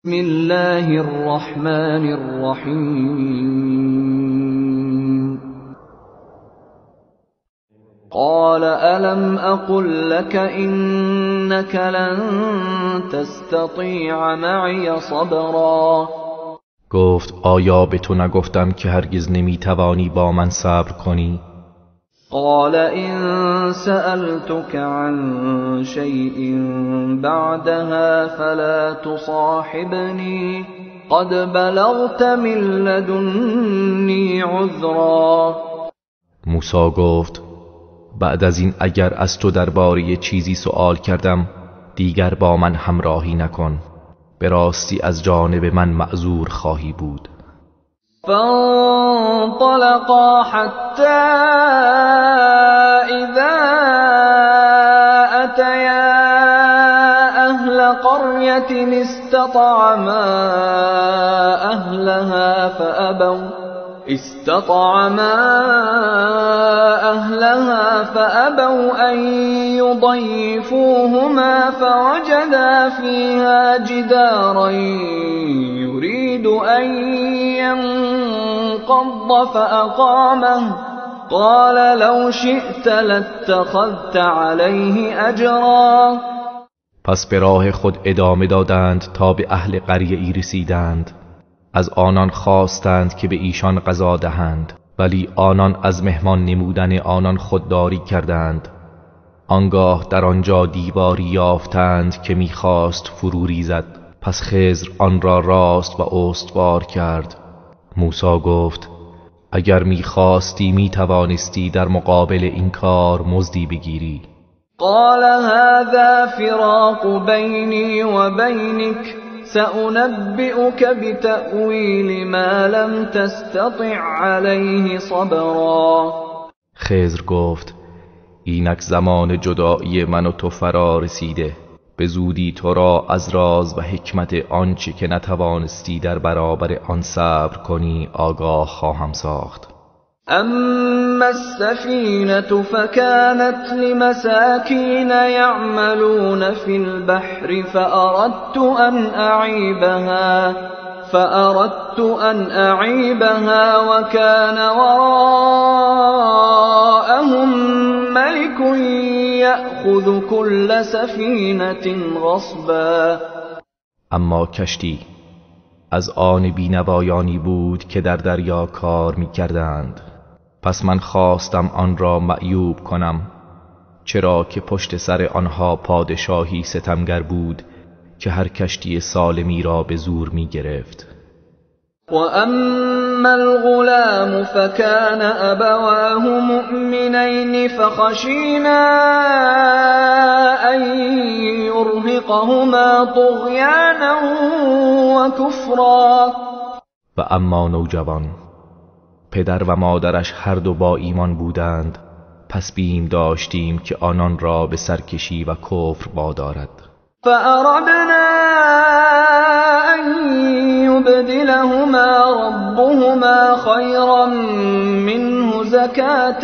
بسم الله الرحمن الرحیم. قال ألم أقل لك إنك لن تستطيع معي صبرا. گفت آیا به تو نگفتم که هرگز نمیتوانی با من صبر کنی؟ قال إن سألتك عن شيء بعدها فلا تصاحبني قد بلغت من لدني عذرا. موسی گفت بعد از این اگر از تو درباره چیزی سؤال کردم دیگر با من همراهی نکن، به راستی از جانب من معذور خواهی بود. فانطلقا حتى إذا أتيا أهل قرية استطعما أهلها فأبوا أن يضيفوهما فوجدا فيها جدارا يريد أن ينقض فأقامه قال لو شئت لاتخذت عليه أجرا. پس به راه خود ادامه دادند تا به اهل قریه ای رسیدند. از آنان خواستند که به ایشان غذا دهند، ولی آنان از مهمان نمودن آنان خودداری کردند. آنگاه در آنجا دیواری یافتند که میخواست فرو ریزد، پس خضر آن را راست و استوار کرد. موسی گفت اگر میخواستی میتوانستی در مقابل این کار مزدی بگیری. قال هذا فراق بيني وبينك سأنبئك بتأويل ما لم تستطع عليه صبرا. خضر گفت اینک زمان جدایی من و تو فرا رسیده، به زودی تو را از راز و حکمت آنچه که نتوانستی در برابر آن صبر کنی آگاه خواهم ساخت. أما السفينة فكانت لمساكين يعملون في البحر فأردت أن أعيبها وكان وراءهم ملك يأخذ كل سفينة غصبا. اما کشتی از آن بینوایانی بود که در دریا کار می کردند، پس من خواستم آن را معیوب کنم، چرا که پشت سر آنها پادشاهی ستمگر بود که هر کشتی سالمی را به زور می گرفت. وأما الغلام فكان أبواه مؤمنين فخشينا أن يرهقهما طغيانا وكفرا. و اما نوجوان پدر و مادرش هر دو با ایمان بودند، پس بیم داشتیم که آنان را به سرکشی و کفر وادارد. فأردنا أن يبدلهما ربهما خيرا منه زكاة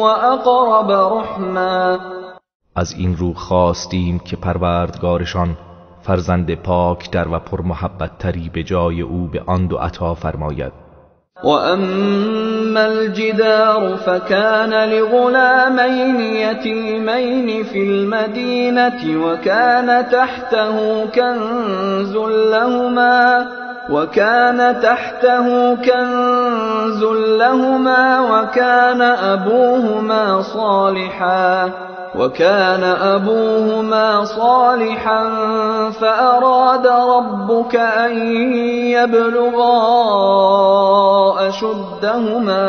وأقرب رحما. از این رو خواستیم که پروردگارشان فرزند پاک در و پرمحبت تری به جای او به آن دو عطا فرماید. وأما الجدار فكان لغلامين يتيمين في المدينة وكان تحته كنز لهما وكان أبوهما صالحا فأراد ربك أن يبلغا أشدهما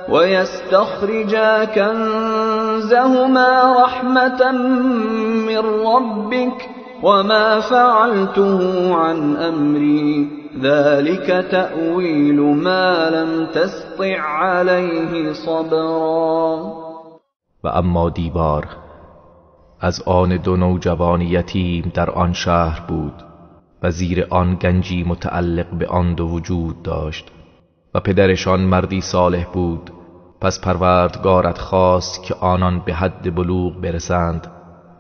ويستخرجا كنزهما رحمة من ربك وما فعلته عن أمري ذلك تأويل ما لم تستطع عليه صبرا. و اما دیوار از آن دو نوجوان یتیم در آن شهر بود و زیر آن گنجی متعلق به آن دو وجود داشت و پدرشان مردی صالح بود، پس پروردگارت خواست که آنان به حد بلوغ برسند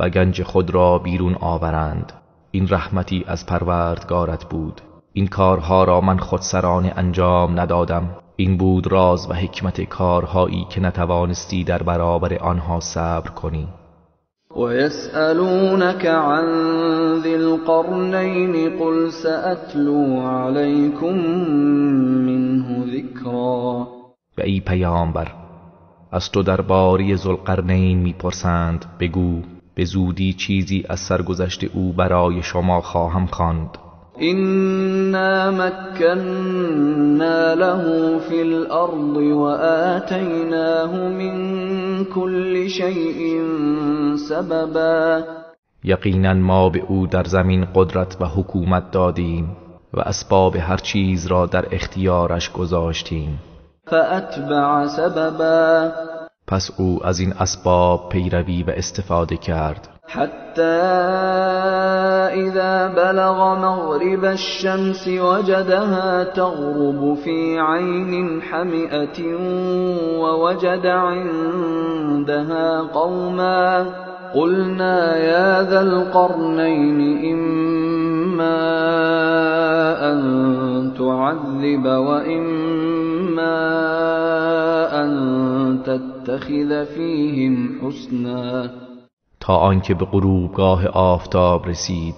و گنج خود را بیرون آورند این رحمتی از پروردگارت بود. این کارها را من خودسرانه انجام ندادم. این بود راز و حکمت کارهایی که نتوانستی در برابر آنها صبر کنی. وَيَسْأَلُونَكَ عَنْ ذِي الْقَرْنَيْنِ قُلْ سَأَتْلُو عَلَيْكُمْ مِنْهُ ذِكْرًا. و ای پیامبر، از تو درباره ذوالقرنین میپرسند، بگو به زودی چیزی از سرگذشت او برای شما خواهم خواند. إِنَّا مَكَّنَّا لَهُ فِي الْأَرْضِ وَآتَيْنَاهُ مِنْ كُلِّ شَيْءٍ سَبَبًا. یقینا ما به او در زمین قدرت و حکومت دادیم و اسباب هر چیز را در اختیارش گذاشتیم. فَأَتْبَعَ سَبَبًا. پس او از این اسباب پیروی و استفاده کرد. حتى إذا بلغ مغرب الشمس وجدها تغرب في عين حمئة ووجد عندها قوما قلنا يا ذا القرنين إما أن تعذب وإما أن تتخذ فيهم حسنا. تا آنکه به غروبگاه آفتاب رسید،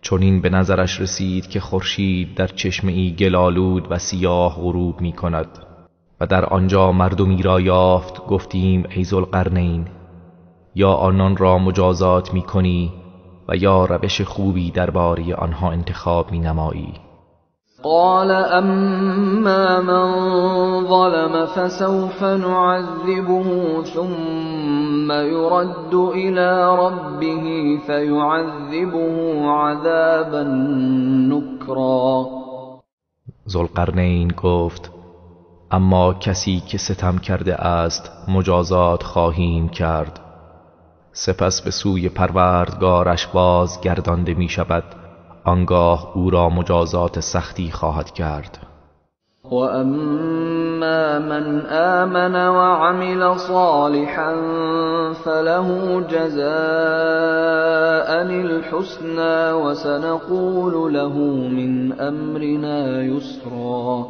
چنین به نظرش رسید که خورشید در چشمه‌ای گلالود و سیاه غروب می کند و در آنجا مردمی را یافت. گفتیم ای ذوالقرنین، یا آنان را مجازات می کنی و یا روش خوبی درباره آنها انتخاب می نمایی. قال أما من ظلم فسوف نعذبه ثم يرد إلى ربه فيعذبه عذابا نكرا. ذوالقرنین گفت اما کسی که ستم کرده است مجازات خواهیم کرد، سپس به سوی پروردگارش باز گردانده می شود، آنگاه او را مجازات سختی خواهد کرد. و اما من آمن و عمل صالحا فله جزاء الحسنى و سنقول له من امرنا یسرا.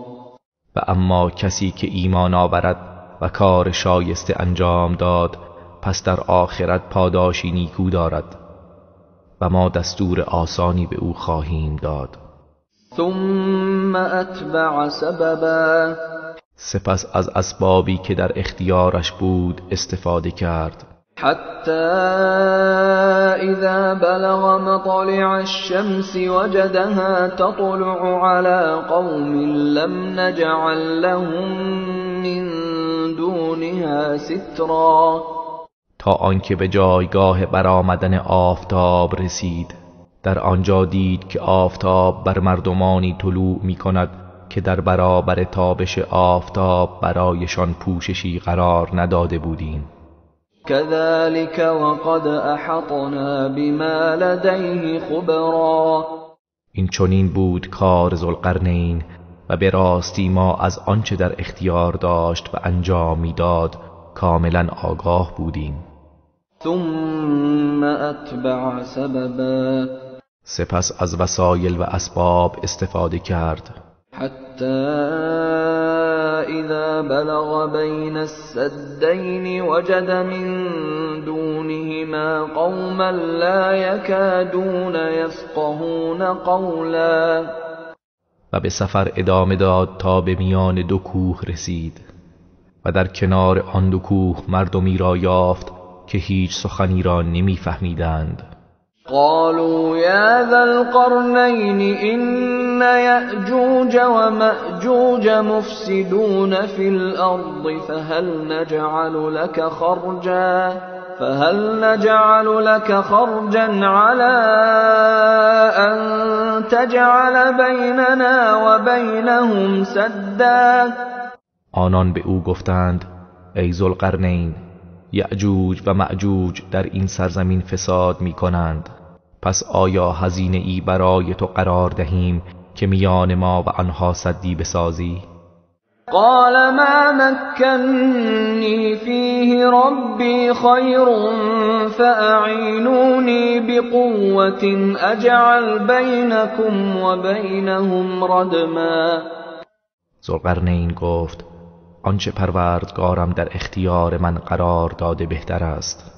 و اما کسی که ایمان آورد و کار شایسته انجام داد، پس در آخرت پاداشی نیکو دارد و ما دستور آسانی به او خواهیم داد. ثم اتبع سببا. سپس از اسبابی که در اختیارش بود استفاده کرد. حتی اذا بلغ مطلع الشمس وجدها تطلع على قوم لم نجعل لهم من دونها سترا. تا آنکه به جایگاه برآمدن آفتاب رسید، در آنجا دید که آفتاب بر مردمانی طلوع می کند که در برابر تابش آفتاب برایشان پوششی قرار نداده بودیم. كذلك وقد احطنا بما لديه خبرا. این چنین بود کار ذوالقرنین و به راستی ما از آنچه در اختیار داشت و انجام میداد کاملا آگاه بودیم. ثم اتبع سببا. سپس از وسایل و اسباب استفاده کرد. حتى اذا بلغ بين السدين وجد من دونهما قوما لا يكادون يفقهون قولا. و به سفر ادامه داد تا به میان دو کوه رسید و در کنار آن دو کوه مردمی را یافت که هیچ سخنی را نمی‌فهمیدند. قالوا يا ذا القرنين إن يأجوج ومأجوج مفسدون في الأرض فهل نجعل لك خرجا على أن تجعل بيننا وبينهم سدا. آنان به او گفتند ای ذوالقرنین، یأجوج و مأجوج در این سرزمین فساد می کنند، پس آیا هزینه ای برای تو قرار دهیم که میان ما و آنها سدی بسازی؟ قال ما مكنني فيه ربي خير فأعينوني بقوة أجعل بينكم وبينهم ردما. ذوالقرنین گفت آنچه پروردگارم در اختیار من قرار داده بهتر است،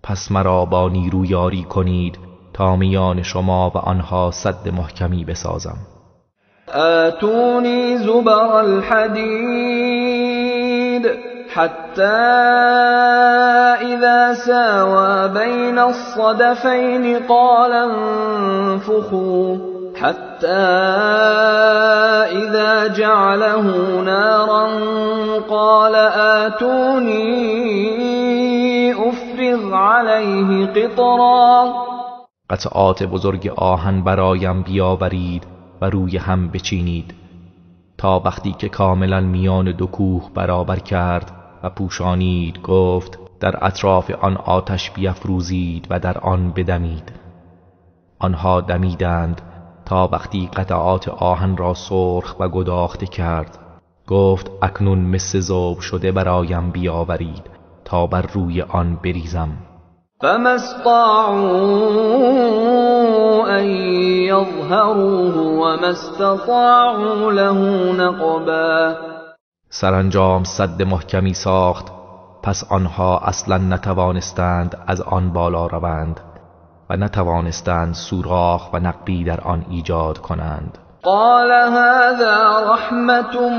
پس مرا با نیرو یاری کنید تا میان شما و آنها سد محکمی بسازم. آتوني زبر الحديد حتى إذا ساوى بين الصدفين قال انفخوا حتى إذا جعله نارا قال آتوني أفرغ عليه قطرا. قطعات بزرگ آهن برایم بیاورید و روی هم بچینید تا وقتی که کاملا میان دو کوه برابر کرد و پوشانید گفت در اطراف آن آتش بیفروزید و در آن بدمید. آنها دمیدند تا وقتی قطعات آهن را سرخ و گداخته کرد گفت اکنون مس ذوب شده برایم بیاورید تا بر روی آن بریزم. فما استطاعوا أن يظهروه وما استطاعوا له نقبا. سرانجام سد محکمی ساخت، پس آنها اصلا نتوانستند از آن بالا روند و نتوانستند سوراخ و نقبی در آن ایجاد کنند. قال هذا رحمة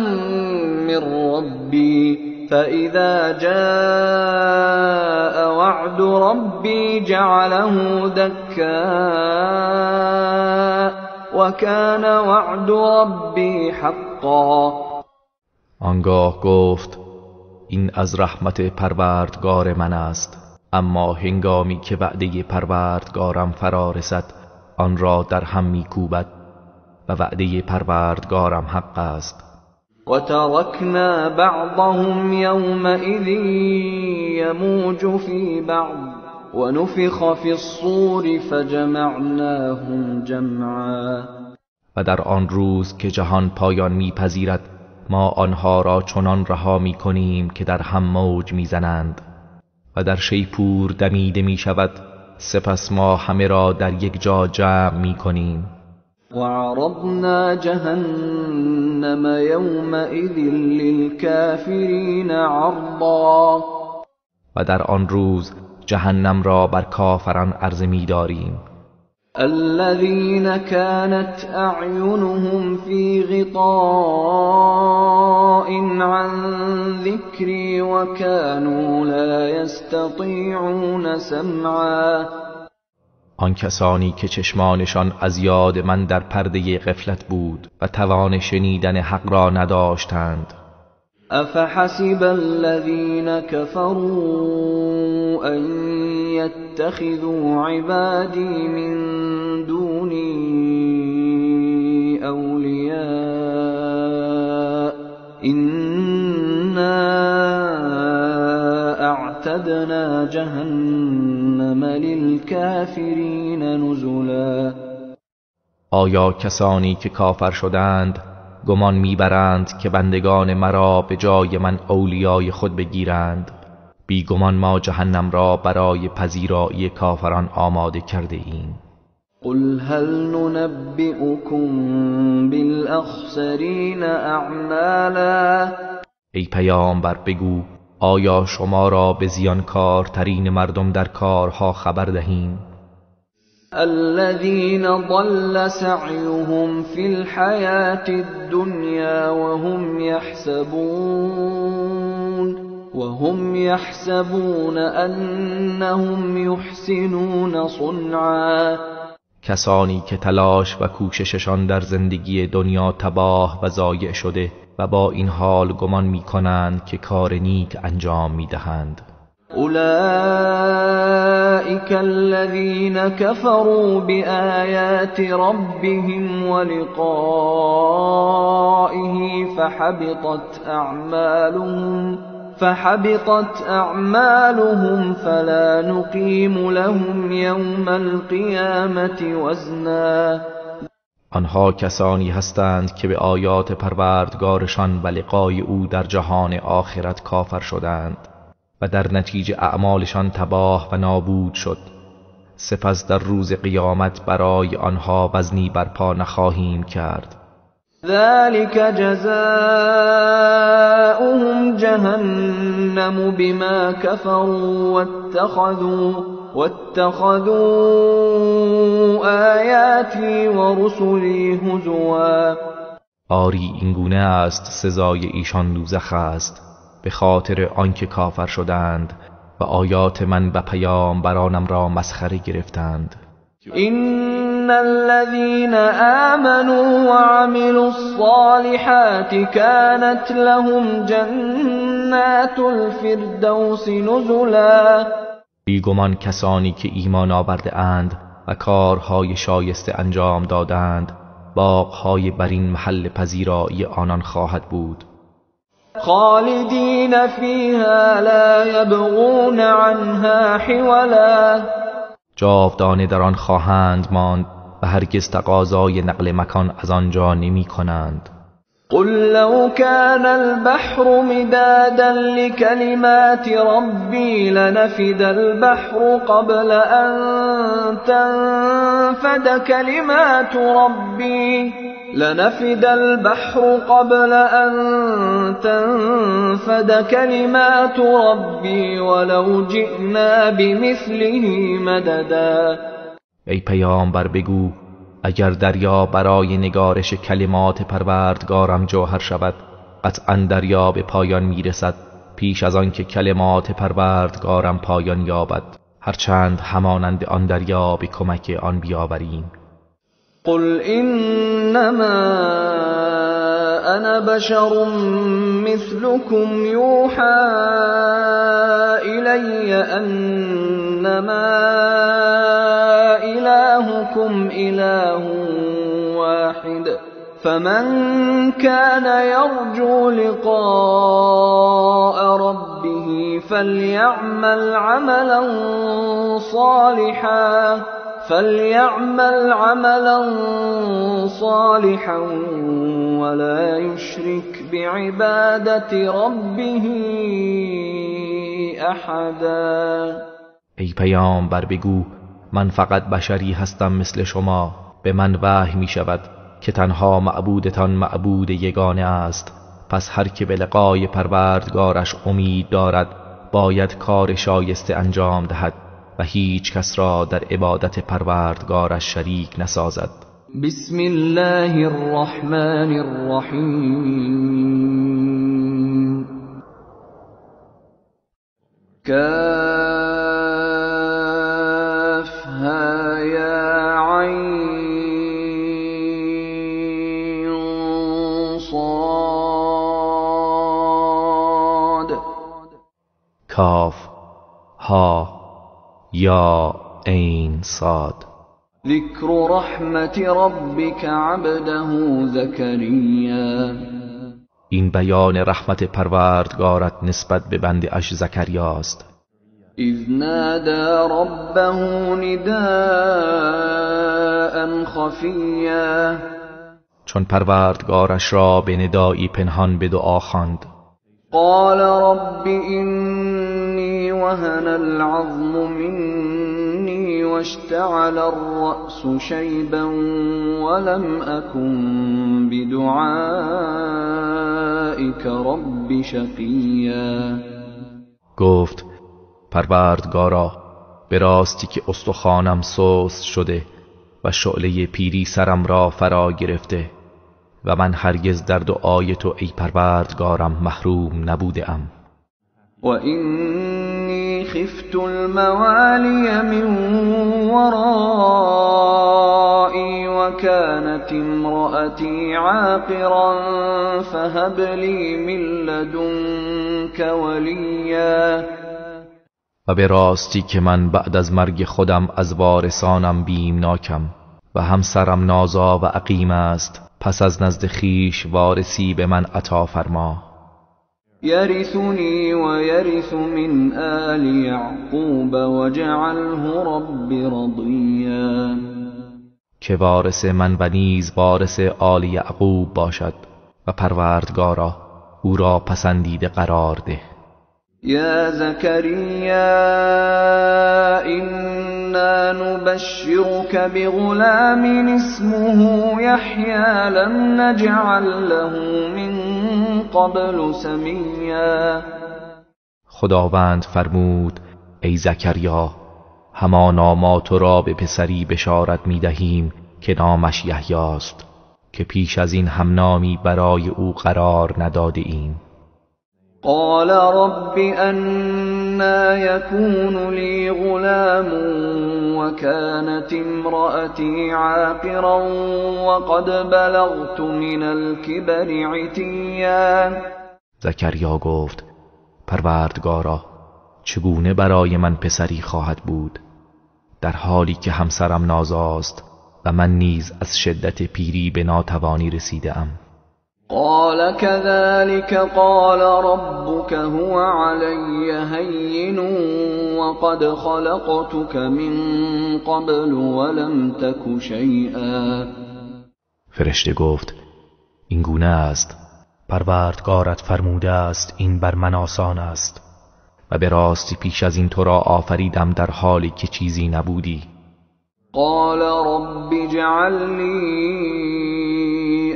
من ربي فإذا جاء وعد ربي جعله دكا وكان وعد ربي حقا. آنگاه گفت این از رحمت پروردگار من است، اما هنگامی که وعده پروردگارم فرا رسد آن را در هم میکوبد و وعده پروردگارم حق است. وتركنا بعضهم يومئذ يموج في بعض ونفخ في الصور فجمعناهم جمعا. و در آن روز که جهان پایان میپذیرد ما آنها را چنان رها میکنیم که در هم موج میزنند و در شیپور دمیده میشود، سپس ما همه را در یک جا جمع میکنیم. وعرضنا جهنم يومئذ للكافرين عرضا. و در آن روز جهنم را بر کافران عرضه می‌داریم. الذين كانت أعينهم في غطاء عن ذكري وكانوا لا يستطيعون سمعا. آن کسانی که چشمانشان از یاد من در پرده غفلت بود و توان شنیدن حق را نداشتند. افحسب الذين كفروا ان يتخذوا عبادي من دوني اولياء إنا اعتدنا جهنم للكافرين نزلا. آیا کسانی که کافر شدند گمان میبرند که بندگان مرا به جای من اولیای خود بگیرند؟ بیگمان ما جهنم را برای پذیرایی کافران آماده کرده ایم. قل هل ننبئكم بالاخسرین اعمالا. ای پیامبر بگو آیا شما را به زیانکارترین مردم در کارها خبر دهیم؟ الذين ضل سعيهم في الحياة الدنيا وهم يحسبون أنهم يحسنون صنعا. کسانی که تلاش و کوشششان در زندگی دنیا تباه و ضایع شده و با این حال گمان می‌کنند که کار نیک انجام می‌دهند. أولئك الذين كفروا بآيات ربهم ولقائه فحبطت أعمالهم فلا نقيم لهم يوم القيامة وزنا. آنها کسانی هستند که به آیات پروردگارشان و لقای او در جهان آخرت کافر شدند و در نتیجه اعمالشان تباه و نابود شد. سپس در روز قیامت برای آنها وزنی برپا نخواهیم کرد. ذلك جزاؤهم جهنم بما كفروا واتخذوا آیاتی و رسلی هزوا. آری این گونه است سزای ایشان دوزخ است، به خاطر آنکه کافر شدند و آیات من و پیامبرانم را مسخره گرفتند. إن الذين آمنوا وعملوا الصالحات كانت لهم جنات الفردوس نزلا. بیگمان کسانی که ایمان آورده اند و کارهای شایسته انجام دادند، باغهای برین محل پذیرایی آنان خواهد بود. خالدین فیها لا یبغون عنها حولا. جاودانه در آن خواهند ماند و هرگز تقاضای نقل مکان از آنجا نمی کنند. قل لو كان البحر مدادا لكلمات ربي لنفد البحر قبل أن تنفد كلمات ربي ولو جئنا بمثله مددا. ای پیامبر بگو اگر دریا برای نگارش کلمات پروردگارم جوهر شود، قطعا دریا به پایان میرسد پیش از آن که کلمات پروردگارم پایان یابد، هرچند همانند آن دریا به کمک آن بیاوریم. قل انما انا بشر مثلكم يوحى الي انما الهكم اله واحد فمن كان يرجو لقاء ربه فليعمل عملا صالحا ولا يشرك بعبادة ربه احدا. ای پیامبر بگو من فقط بشری هستم مثل شما، به من وحی می شود که تنها معبودتان معبود یگانه است، پس هر که به لقای پروردگارش امید دارد باید کار شایسته انجام دهد و هیچ کس را در عبادت پروردگارش شریک نسازد. بسم الله الرحمن الرحیم. کافها یا عین صاد. کاف ها یا عین صاد. ذکر رحمت ربک عبده زکریا. این بیان رحمت پروردگارت نسبت به بنده اش زکریاست. اذ نادى ربه نداء خفیا. چون پروردگارش را به ندایی پنهان به دعا خواند. قال رب إني وهن العظم مني واشتعل الرأس شيبا ولم أكن بدعائك رب شقيا. گفت پروردگارا به راستی که استخوانم سست شده و شعله پیری سرم را فرا گرفته و من هرگز در دعای تو ای پروردگارم محروم نبودم. و اینی خفت الموالی من ورایی و كانت امرأتی عاقرا فهب لی من لدنک ولیا. و به راستی که من بعد از مرگ خودم از وارثانم بیمناکم و همسرم نازا و عقیم است، پس از نزد خویش وارثی به من عطا فرما. یرثنی و یرث من آل یعقوب واجعله رب رضیا. که وارث من و نیز وارث آل یعقوب باشد و پروردگارا او را پسندیده قرار ده. یا زکریا انا نبشرك بغلام اسمه یحیی لم نجعل له من قبل سمیا. خداوند فرمود ای زکریا همانا ما تو را به پسری بشارت می دهیم که نامش یحیی است که پیش از این هم نامی برای او قرار نداده ایم. قال رب أنا يكون لي غلام وكانت امرأتي عاقرا وقد بلغت من الكبر عتيا. زکریا گفت پروردگارا چگونه برای من پسری خواهد بود در حالی که همسرم نازاست و من نیز از شدت پیری به ناتوانی رسیده ام. قال كذلك قال ربك هو علي هين وقد خلقتك من قبل ولم تك شيئا. فرشته گفت این گونه است پروردگارت فرموده است این بر من آسان است و به راستی پیش از این تو را آفریدم در حالی که چیزی نبودی. قال رب اجعل لي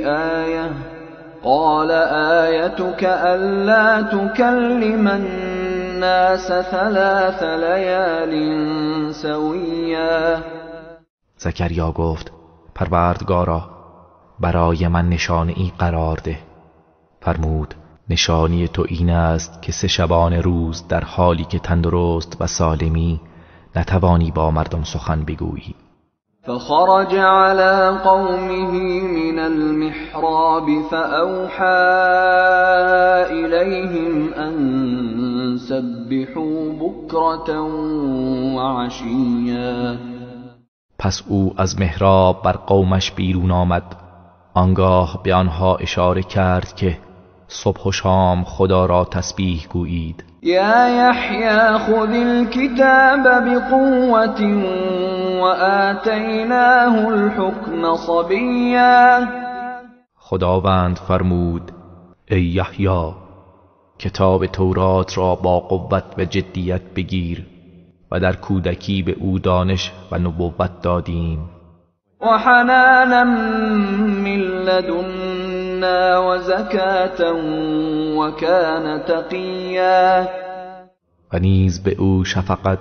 آیه قال آیتك ألا تكلم الناس 3 لیال سویا. زکریا گفت پروردگارا برای من نشانه ای قرار ده. فرمود نشانی تو این است که 3 شبانه روز در حالی که تندرست و سالمی نتوانی با مردم سخن بگویی. فخرج على قومه من المحراب فأوحى إليهم أن سبحوا بكرة وعشيا. پس او از محراب بر قومش بیرون آمد آنگاه به آنها اشاره کرد که صبح و شام خدا را تسبیح گویید. یا یحیی خذ الكتاب بقوة وآتیناه الحکم صبیا. خداوند فرمود ای یحیی کتاب تورات را با قوت و جدیت بگیر و در کودکی به او دانش و نبوت دادیم. و حنانا من لدنا و زکاة و کان تقیا. و نیز به او شفقت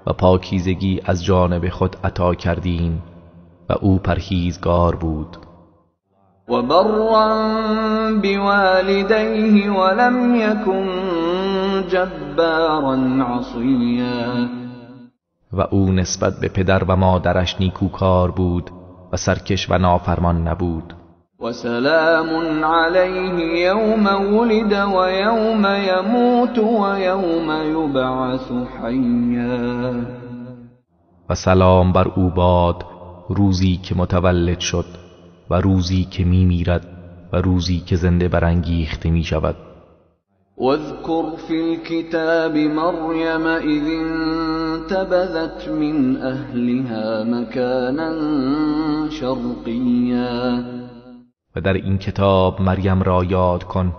و پاکیزگی از جانب خود عطا کردیم و او پرهیزگار بود. و برا بوالدیه ولم یکن جبارا عصیا. و او نسبت به پدر و مادرش نیکوکار بود و سرکش و نافرمان نبود. و سلام علیه یوم ولد و یوم یموت و یوم یبعث حیا. و سلام بر او باد روزی که متولد شد و روزی که می میرد و روزی که زنده برانگیخته می شود. واذكر في الكتاب مريم إذ انتبذت من أهلها مكانا شرقيا. و در این کتاب مریم را یاد کن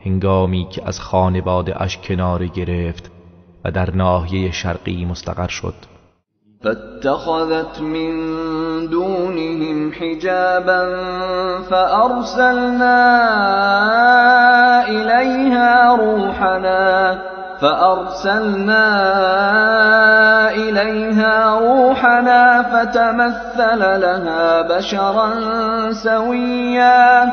هنگامی که از خانواده اش کناره گرفت و در ناحیه شرقی مستقر شد. فاتخذت من دونهم حجابا فأرسلنا إليها روحنا فتمثل لها بشرا سويا.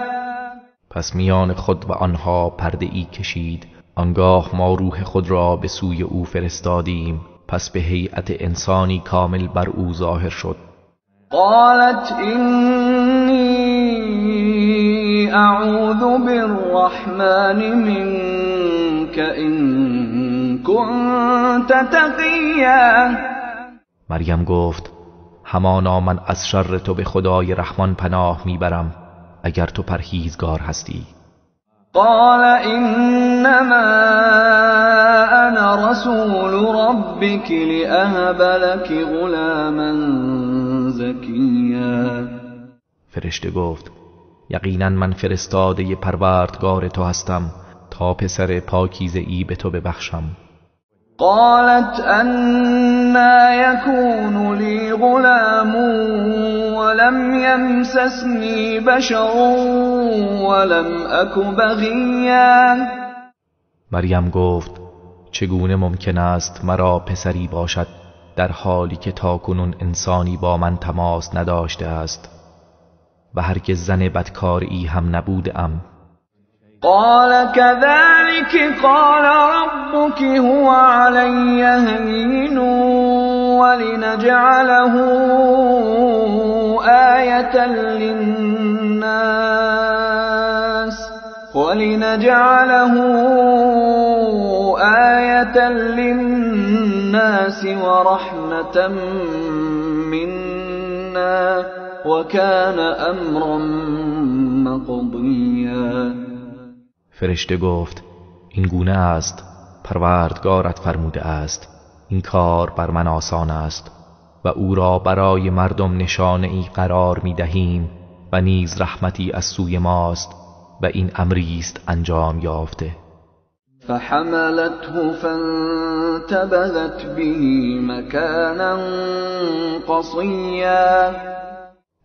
پس میان خود و آنها پرده ای کشید آنگاه ما روح خود را به سوی او فرستادیم پس به هیئت انسانی کامل بر او ظاهر شد. قالت إني أعوذ بالرحمن منك إن كنت تقيا. مریم گفت همانا من از شر تو به خدای رحمان پناه میبرم اگر تو پرهیزگار هستی. قال إنما أنا رسول ربك لأهب لك غلاما زكيا. فرشته گفت یقینا من فرستاده پروردگار تو هستم تا پسر پاکیزه ای به تو ببخشم. قالت أنى يكون لي غلام ولم يمسسني بشر ولم أك بغيا. مریم گفت چگونه ممکن است مرا پسری باشد در حالی که تاکنون انسانی با من تماس نداشته است و هرگز زن بدکاری هم نبودم. قال كذلك قال ربك هو علي هين ولنجعله آية للناس ورحمة منا وكان أمرا مقضيا. فرشته گفت این گونه است پروردگارت فرموده است این کار بر من آسان است و او را برای مردم نشانه ای قرار می دهیم و نیز رحمتی از سوی ماست و این امری است انجام یافته. فحملته فانتبذت به مكانا قصيا.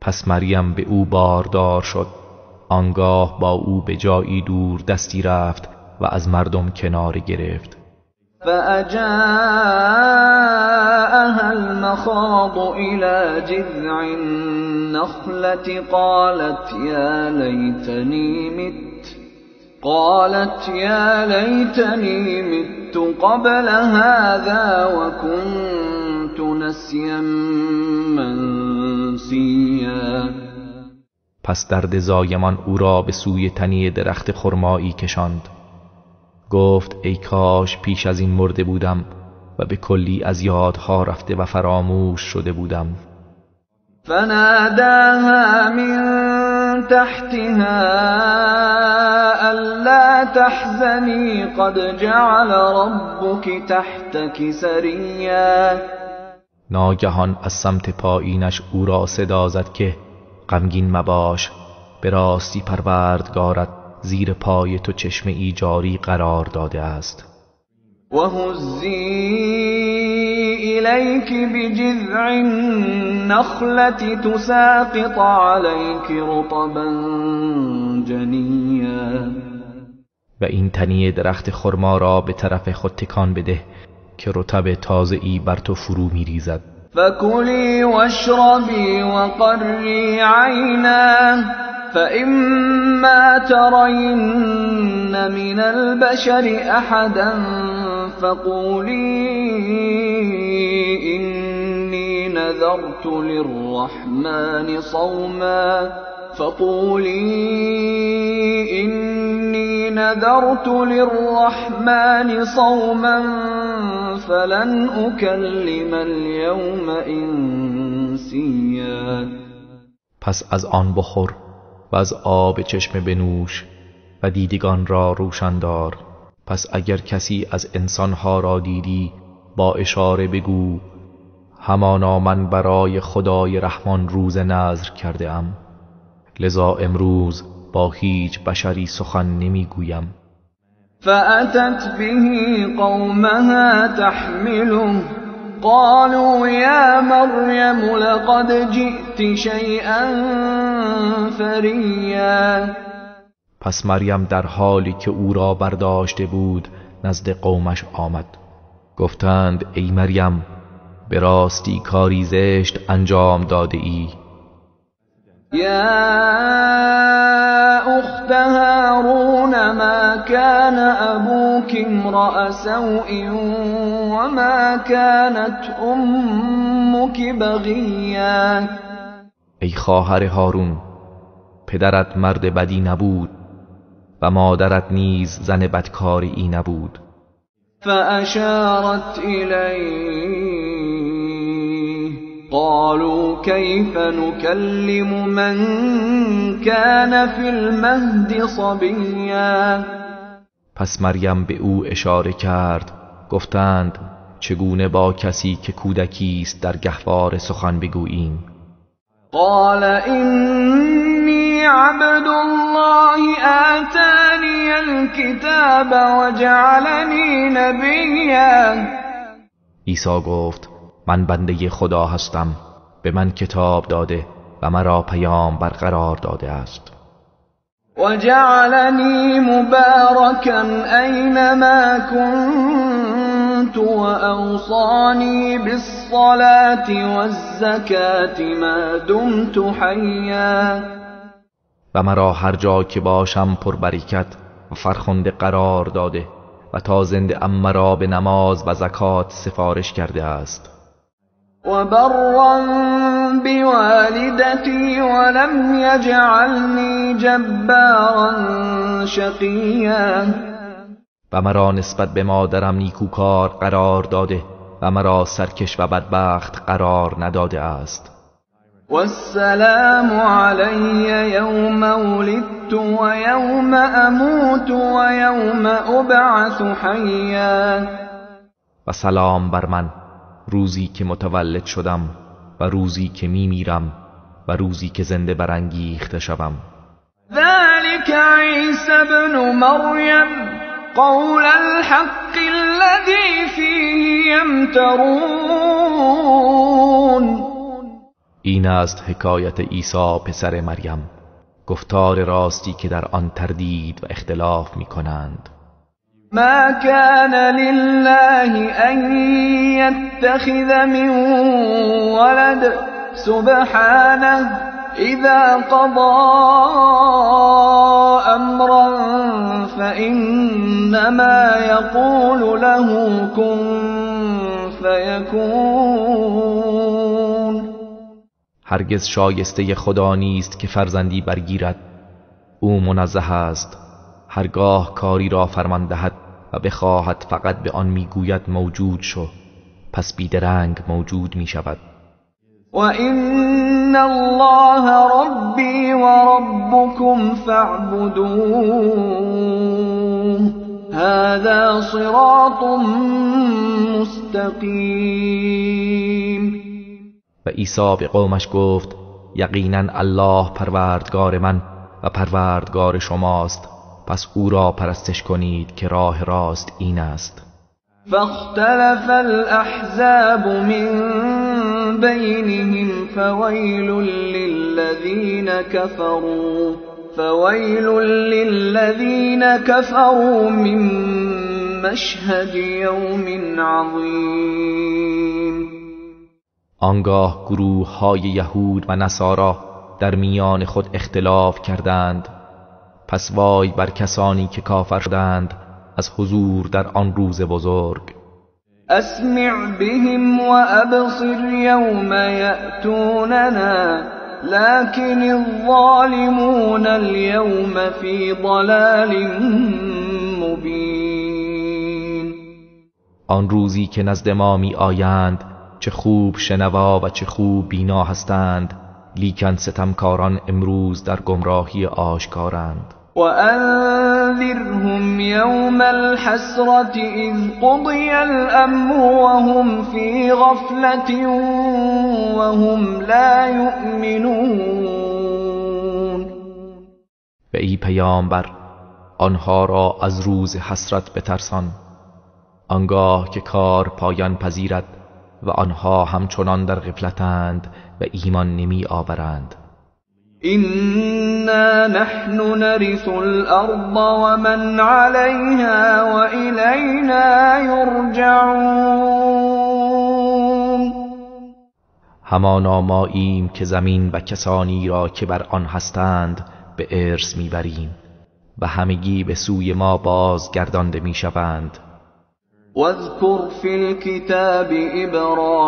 پس مریم به او باردار شد آنگاه با او به جایی دور دستی رفت و از مردم کنار گرفت. فأجاءها المخاض إلى جذع النخلة قالت يا ليتني مت قبل هذا وكنت نسيا منسيا. پس درد زایمان او را به سوی تنی درخت خرمایی کشاند. گفت ای کاش پیش از این مرده بودم و به کلی از یادها رفته و فراموش شده بودم. فناداها من تحتها ألا تحزني قد جعل ربك تحتك سريا. ناگهان از سمت پایینش او را صدا زد که غمگین مباش به راستی پروردگارت زیر پای تو چشمه ای جاری قرار داده است. وهزي إليك بجذع النخلة تساقط عليك رطبا جنيا. و این تنی درخت خرما را به طرف خود تکان بده که رطب تازه‌ای بر تو فرو می‌ریزد. فكلي واشربي وقري عينا فإما ترين من البشر أحدا فقولي إني نذرت للرحمن صوما فلن أكلم اليوم إنسيا. پس از آن بخور و از آب چشمه بنوش و دیدگان را روشن دار. پس اگر کسی از انسانها را دیدی با اشاره بگو همانا من برای خدای رحمان روز نذر کرده ام، لذا امروز با هیچ بشری سخن نمیگویم. فأتت به قومها تحمله قالوا يا مريم لقد جئت شيئا فريا. پس مریم در حالی که او را برداشته بود نزد قومش آمد. گفتند ای مریم به راستی کاری زشت انجام داده ای. يا أخت هارون ما كان أبوك امرأ سوء وما كانت أمك بغيا. ای خواهر هارون پدرت مرد بدی نبود و مادرت نیز زن بدکاری نبود. فأشارت إليه قالوا كيف نكلم من كان في المهد صبيا. پس مریم به او اشاره کرد. گفتند چگونه با کسی که کودکی است در گهواره سخن بگوییم. قال إني عبد الله آتاني الكتاب وجعلنی نبیا. عیسی گفت من بنده خدا هستم، به من کتاب داده و مرا پیامبر قرار داده است. وجعلنی مبارکا اینما كنت وأوصانی بالصلاة والزکاة ما دمت حیا. و مرا هر جا که باشم پربرکت و فرخنده قرار داده و تا زنده ام مرا به نماز و زکات سفارش کرده است. و برا بوالدتی ولم یجعلنی جبارا شقیا. و مرا نسبت به مادرم نیکوکار قرار داده و مرا سرکش و بدبخت قرار نداده است. والسلام علی یوم ولدت و یوم اموت و یوم ابعث حیا. و سلام بر من روزی که متولد شدم و روزی که میمیرم و روزی که زنده برانگیخته شوم. ذلك عیسی ابن مریم قول الحق الذي فيه یمترون. این است حکایت عیسی پسر مریم، گفتار راستی که در آن تردید و اختلاف می کنند. ما كان لله ان يتخذ من ولد سبحانه اذا قضى امرا فانما يقول له كن فيكون. هرگز شایسته خدا نیست که فرزندی برگیرد، او منزه است. هرگاه کاری را فرمان دهد و بخواهد فقط به آن میگوید موجود شو، پس بیدرنگ موجود می شود. و ان الله ربی و ربکم فاعبدوه هذا صراط مستقیم. و عیسی به قومش گفت یقینا الله پروردگار من و پروردگار شماست، پس او را پرستش کنید که راه راست این است. فاختلف الاحزاب من بینهم فویل للذین كفروا من مشهد یوم عظیم. آنگاه گروه های یهود و نصارا در میان خود اختلاف کردند، پس وای بر کسانی که کافر شدند از حضور در آن روز بزرگ. اسمع بهم و ابصر یوم یأتوننا لكن الظالمون اليوم فی ضلال مبین. آن روزی که نزد ما می آیند چه خوب شنوا و چه خوب بینا هستند، لیکن ستمکاران امروز در گمراهی آشکارند. و انذرهم یوم الحسرة اذ قضی الامر وهم فی غفلة وهم لا یؤمنون. و ای پیامبر آنها را از روز حسرت بترسان، آنگاه که کار پایان پذیرد و آنها همچنان در غفلتند و ایمان نمی آورند. إنا نحن نرث الأرض ومن عليها وإلينا يرجعون. همانا ماییم که زمین و کسانی را که بر آن هستند به ارث میبریم و همگی به سوی ما بازگردانده میشوند. واذكر في الكتاب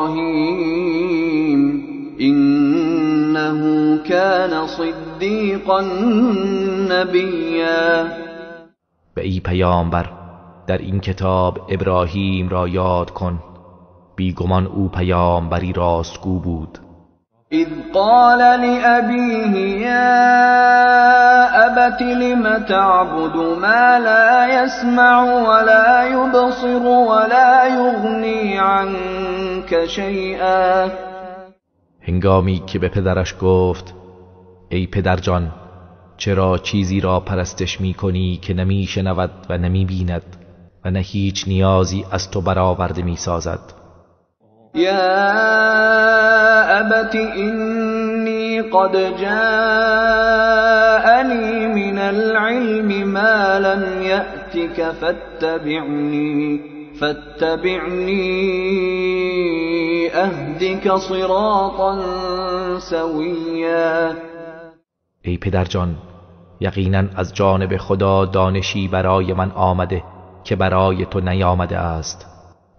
إبراهيم إنه كان صديقا نبيا. و ای پیامبر در این کتاب ابراهیم را یاد کن، بیگمان او پیامبری راستگو بود. اذ قال لأبيه يا أبت لم تعبد ما لا يسمع ولا يبصر ولا يغني عنك شيئا. هنگامی که به پدرش گفت ای پدرجان، چرا چیزی را پرستش می کنی که نمی شنود و نمی بیند و نه هیچ نیازی از تو برآورده می سازد؟ یا ابت اینی قد جاءنی من العلم ما لم یأتک فاتبعنی اهدک صراطا سویا. ای پدرجان، یقینا از جانب خدا دانشی برای من آمده که برای تو نیامده است،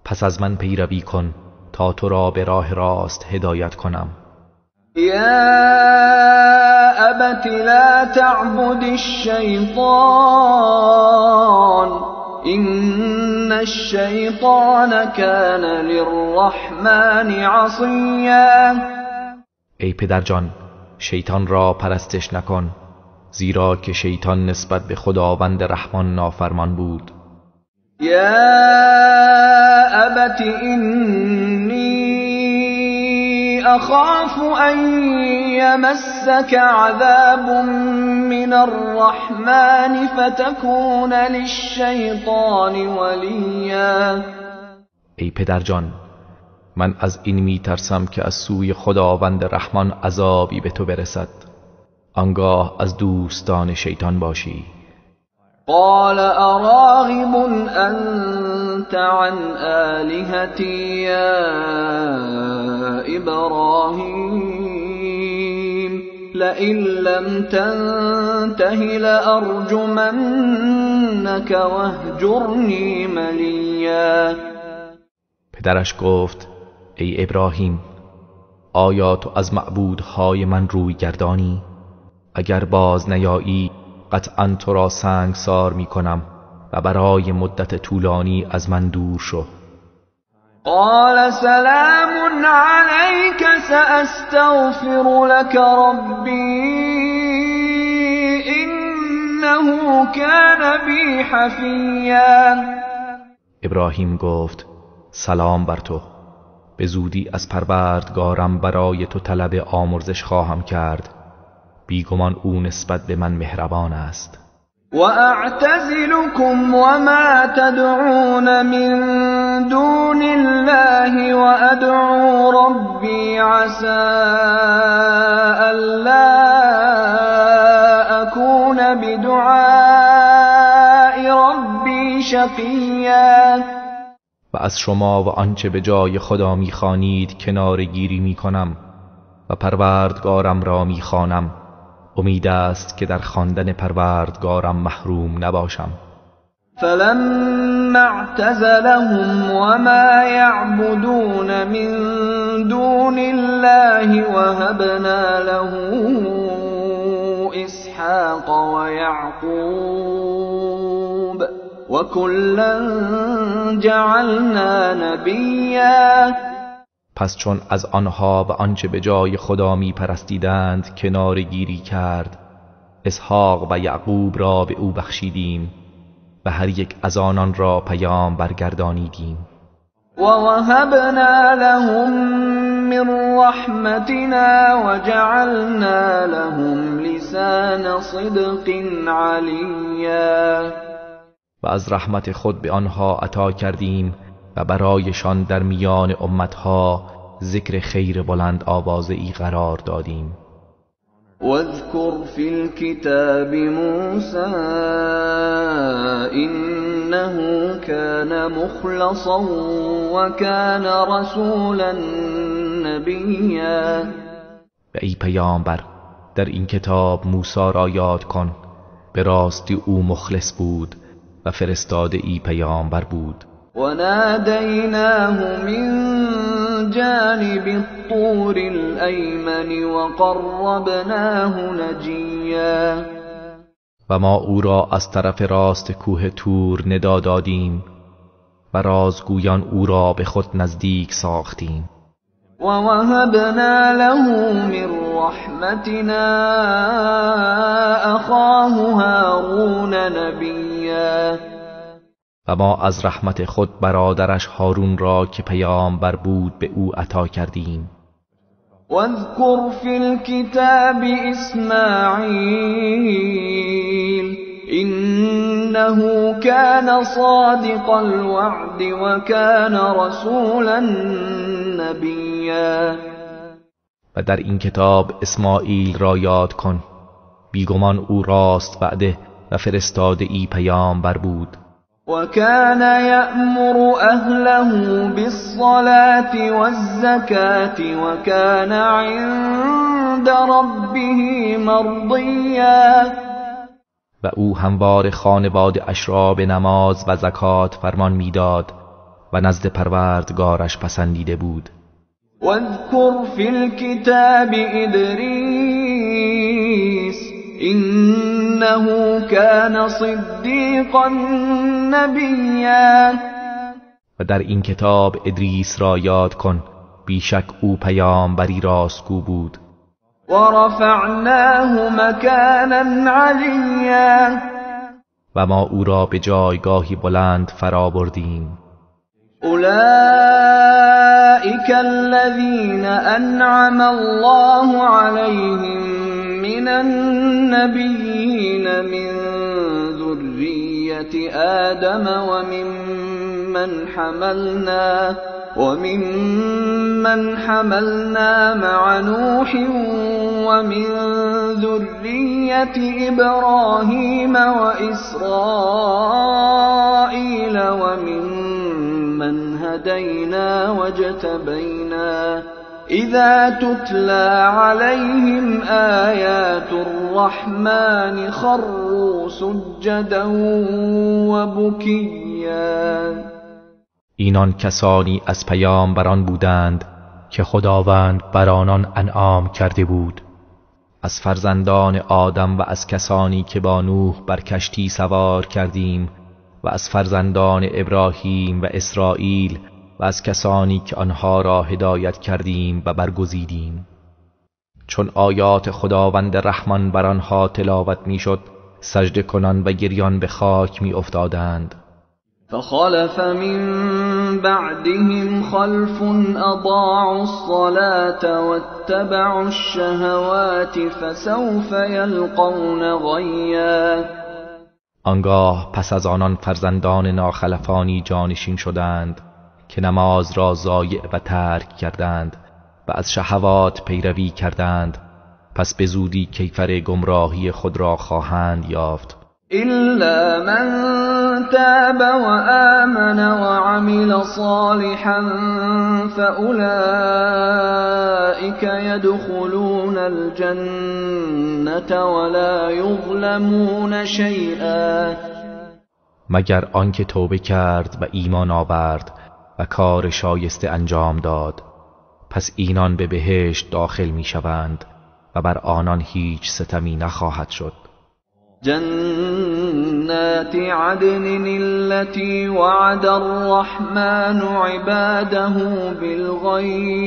پس از من پیروی کن تا تو را به راه راست هدایت کنم. یا ابت لا تعبد الشیطان ان الشیطان کان للرحمن عصیا. ای پدرجان، شیطان را پرستش نکن، زیرا که شیطان نسبت به خداوند رحمان نافرمان بود. یا ابت اینی اخاف ان یمسک عذاب من الرحمن فتکون للشیطان ولیا. ای پدرجان، من از این می ترسم که از سوی خداوند رحمان عذابی به تو برسد، آنگاه از دوستان شیطان باشی. قال اراغب انت عن آلهتی یا ابراهیم لئن لم تنته لارجمنک واهجرنی ملیا. پدرش گفت ای ابراهیم، آیا تو از معبودهای من روی گردانی؟ اگر باز نیایی قطعا تو را سنگسار می کنم و برای مدت طولانی از من دور شو. قال سلام علیک سأستغفر لك ربی انه کان بی حفیا. ابراهیم گفت سلام بر تو، به زودی از پروردگارم برای تو طلب آمرزش خواهم کرد، بیگمان او نسبت به من مهربان است. و اعتزلکم وما تدعون من دون الله و ادعو ربی عسى الا اکون بدعاء ربی شقیا. و از شما و آنچه به جای خدا می‌خوانید کناره‌گیری می‌کنم و پروردگارم را می‌خوانم، امید است که در خواندن پروردگارم محروم نباشم. فلما اعتزلهم وما يعبدون من دون الله وهبنا له اسحاق ويعقوب وكلا جعلنا نبیا. پس چون از آنها و آنچه به جای خدا می پرستیدند کناره‌گیری کرد، اسحاق و یعقوب را به او بخشیدیم و هر یک از آنان را پیام برگردانیدیم. و وهبنا لهم من رحمتنا وجعلنا لهم لسان صدق علیا. و از رحمت خود به آنها عطا کردیم و برایشان در میان امتها ذکر خیر بلند آوازه‌ای قرار دادیم. واذكر في الكتاب موسى إنه كان مخلصا وكان رسولا نبيا. و ای پیامبر، در این کتاب موسی را یاد کن، به راستی او مخلص بود و فرستاده ای پیامبر بود. وناديناه من جانب الطور الأيمن وقربناه نجيا. و ما او را از طرف راست کوه طور ندا دادیم و رازگویان او را به خود نزدیک ساختیم. و وهبنا له من رحمتنا اخاه هارون نبیا. و ما از رحمت خود برادرش هارون را که پیامبر بود به او عطا کردیم. واذكر في الكتاب إسماعيل إنه كان صادق الوعد وكان رسولا نبیا. و در این کتاب اسماعیل را یاد کن، بیگمان او راست وعده و فرستاده ای پیامبر بود. وكان يأمر أهله بالصلاة والزكاة وكان عند ربه مرضيا. و او هموار خانواده اش را به نماز و زکات فرمان میداد و نزد پروردگارش پسندیده بود. واذكر في الكتاب إدريس إنه كان صديقا نبيا. و در این کتاب ادریس را یاد کن، بیشک او پیامبری راستگو بود. ورفعناه مكانا عليا. و ما او را به جایگاهی بلند فرا بردیم. أولئك الذين أنعم الله عليهم من النبيين من ذرية آدم ومن حملنا مع نوح ومن ذرية إبراهيم وإسرائيل وممن هدينا واجتبينا إذا تتلى عليهم آيات الرحمن خروا سجدا وبكيا. اینان کسانی از پیامبران بودند که خداوند بر آنان انعام کرده بود، از فرزندان آدم و از کسانی که با نوح بر کشتی سوار کردیم و از فرزندان ابراهیم و اسرائیل و از کسانی که آنها را هدایت کردیم و برگزیدیم. چون آیات خداوند رحمان بر آنها تلاوت میشد، سجده کنان و گریان به خاک می افتادند. فخلف من بعدهم خلف أضاعوا الصلاة واتبعوا الشهوات فسوف يلقون غيا. آنگاه پس از آنان فرزندان ناخلفانی جانشین شدند که نماز را ضایع و ترک کردند و از شهوات پیروی کردند، پس به زودی کیفر گمراهی خود را خواهند یافت. إلا من تاب وآمن وعمل صالحا فأولئك يدخلون الجنة ولا يظلمون شيئا. مگر آنکه توبه کرد و ایمان آورد و کار شایسته انجام داد، پس اینان به بهشت داخل می شوند و بر آنان هیچ ستمی نخواهد شد. جنات عدن التي وعد الرحمن عباده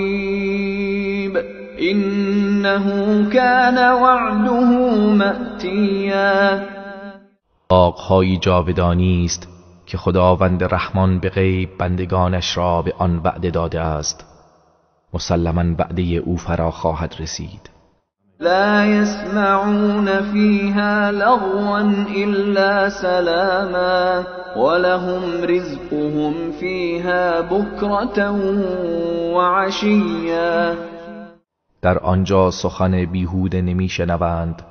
بالغيب إنه كان وعده مأتیا. باغ‌های جاودانی است که خداوند رحمان به غیب بندگانش را به آن وعده داده است، مسلماً وعده او فرا خواهد رسید. لا يسمعون فيها لغوا إلا سلاما ولهم رزقهم فيها بكرة وعشيا. در آنجا سخن بیهوده نمیشنوند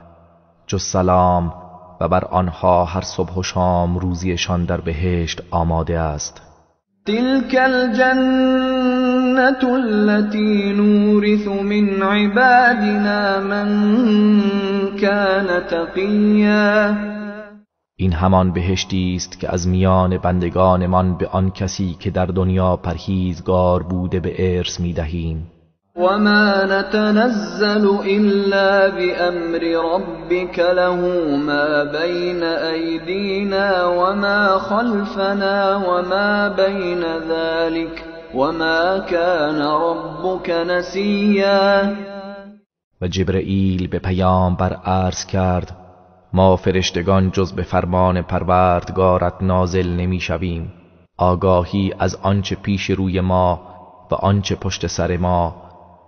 جز سلام و بر آنها هر صبح و شام روزیشان در بهشت آماده است. تلك الجنة التي نورث من عبادنا من كان تقیا. این همان بهشتی است که از میان بندگانمان به آن کسی که در دنیا پرهیزگار بوده به ارث می‌دهیم. وما نتنزل إلا بأمر ربك له ما بين أيدينا وما خلفنا وما بين ذلك وما كان ربك نسيا. و جبرئیل به پیامبر عرض کرد: ما فرشتگان جز به فرمان پروردگارت نازل نمی شویم. آگاهی از آنچه پیش روی ما و آنچه پشت سر ما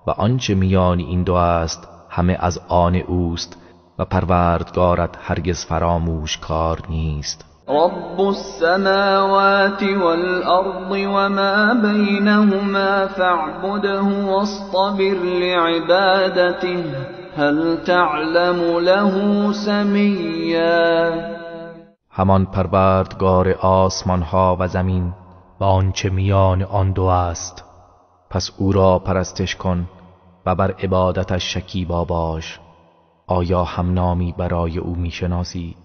و آنچه میان این دو است همه از آن اوست و پروردگارت هرگز فراموش کار نیست. رب السماوات والأرض وما بينهما فاعبده واصطبر لعبادته هل تعلم له سمیا. همان پروردگار آسمان ها و زمین و آنچه میان آن دو است، پس او را پرستش کن و بر عبادتش شکیبا باش. آیا همنامی برای او میشناسی؟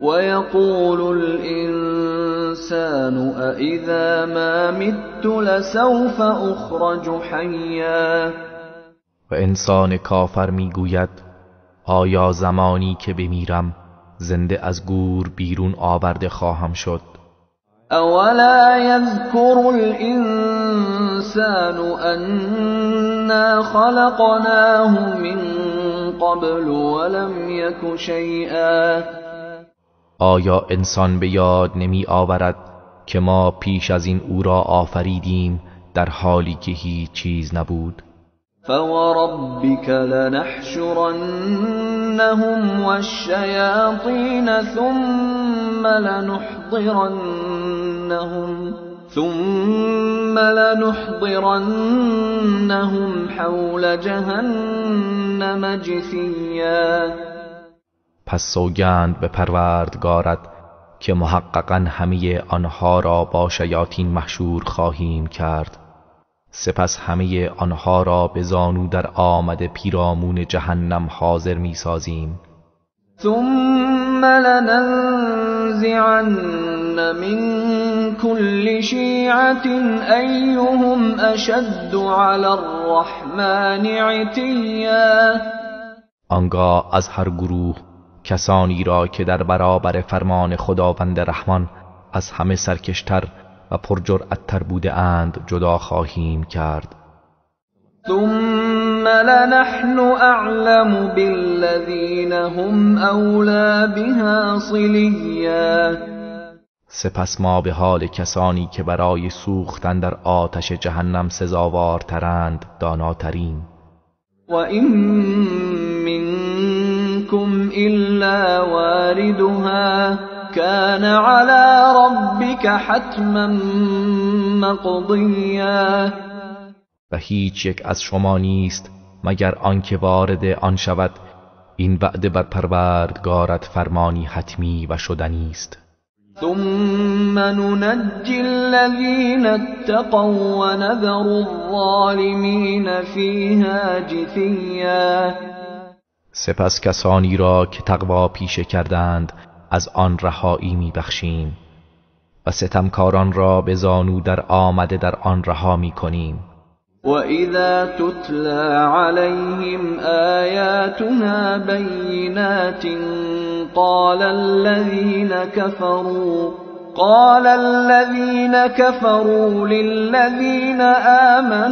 ويقول الإنسان أإذا ما مت لسوف أخرج حيا. و انسان کافر میگوید آیا زمانی که بمیرم زنده از گور بیرون آورده خواهم شد. أولا يذكر الإنسان أنا خلقناه من قبل ولم يك شيئا. آیا انسان به یاد نمی آورد که ما پیش از این او را آفریدیم در حالی که هیچ چیز نبود؟ فوربك لنحشرنهم والشياطين ثم لنحضرنهم حول جهنم جثيا. پس سوگند به پروردگارت که محققاً همه آنها را با شیاطین محشور خواهیم کرد، سپس همه آنها را به زانو در آمد پیرامون جهنم حاضر می سازیم. ثم لننزعن من كل شيعة أيهم أشد على الرحمن عتيا. آنگاه از هر گروه کسانی را که در برابر فرمان خداوند رحمان از همه سرکشتر و پرجرأت‌تر بوده اند جدا خواهیم کرد. ثم لنحن أعلم بالذين هم أولى بها صليا. سپس ما به حال کسانی که برای سوختن در آتش جهنم سزاوارترند داناترین. وَإِن منكم إلا واردها كان على ربك حتما مقضیا. و هیچ یک از شما نیست مگر آنکه وارد آن شود، این وعده بر پروردگارت فرمانی حتمی و شدنی است. ثم ننجي الذين اتقوا ونذر الظالمين فيها جثيا. سپس کسانی را که تقوا پیشه کردند از آن رهایی میبخشیم و ستمکاران را به زانو در آمده در آن رها میکنیم. وَإِذَا تُتْلَى عَلَيْهِمْ آيَاتُنَا بَيِّنَاتٍ قَالَ الَّذِينَ كَفَرُوا لِلَّذِينَ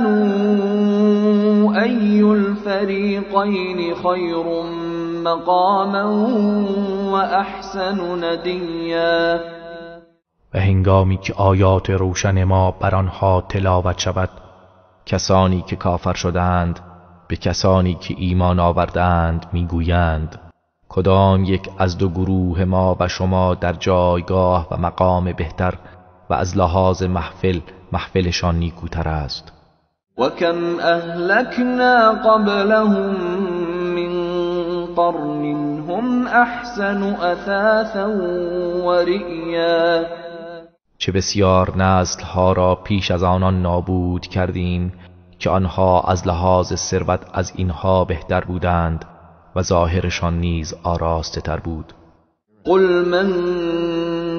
آمَنُوا أَيُّ الْفَرِيقَيْنِ خَيْرٌ مَقَامًا وَأَحْسَنُ نَدِيًّا. و هنگامی که آیات روشن ما بر آنها تلاوت شود، کسانی که کافر شدند به کسانی که ایمان آوردند میگویند کدام یک از دو گروه ما و شما در جایگاه و مقام بهتر و از لحاظ محفلشان نیکوتر است. وَكَمْ أَهْلَكْنَا قَبْلَهُمْ مِنْ قَرْنٍ هُمْ أَحْسَنُ أَثَاثًا وَرِئْيًا. چه بسیار نسل‌ها را پیش از آنان نابود کردیم که آنها از لحاظ ثروت از اینها بهتر بودند و ظاهرشان نیز آراسته تر بود. قل من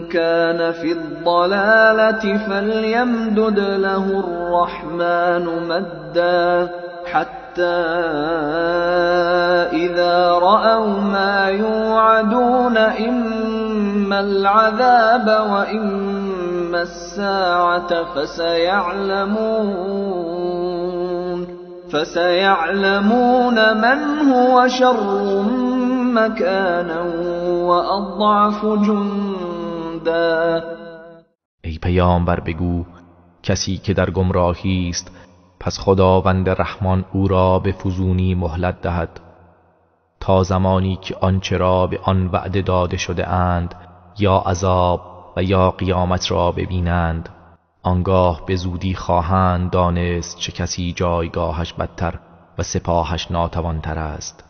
كان في الضلالة فليمدد له الرحمن مدا حتى إذا رأوا ما يوعدون إما العذاب وإما الساعة فسيعلمون من هو شر مكانا وأضعف جندا. ای پیامبر بگو کسی که در گمراهی است پس خداوند رحمان او را به فزونی مهلت دهد تا زمانی که آنچه را به آن وعده داده شده اند یا عذاب و یا قیامت را ببینند، آنگاه به زودی خواهند دانست چه کسی جایگاهش بدتر و سپاهش ناتوانتر است.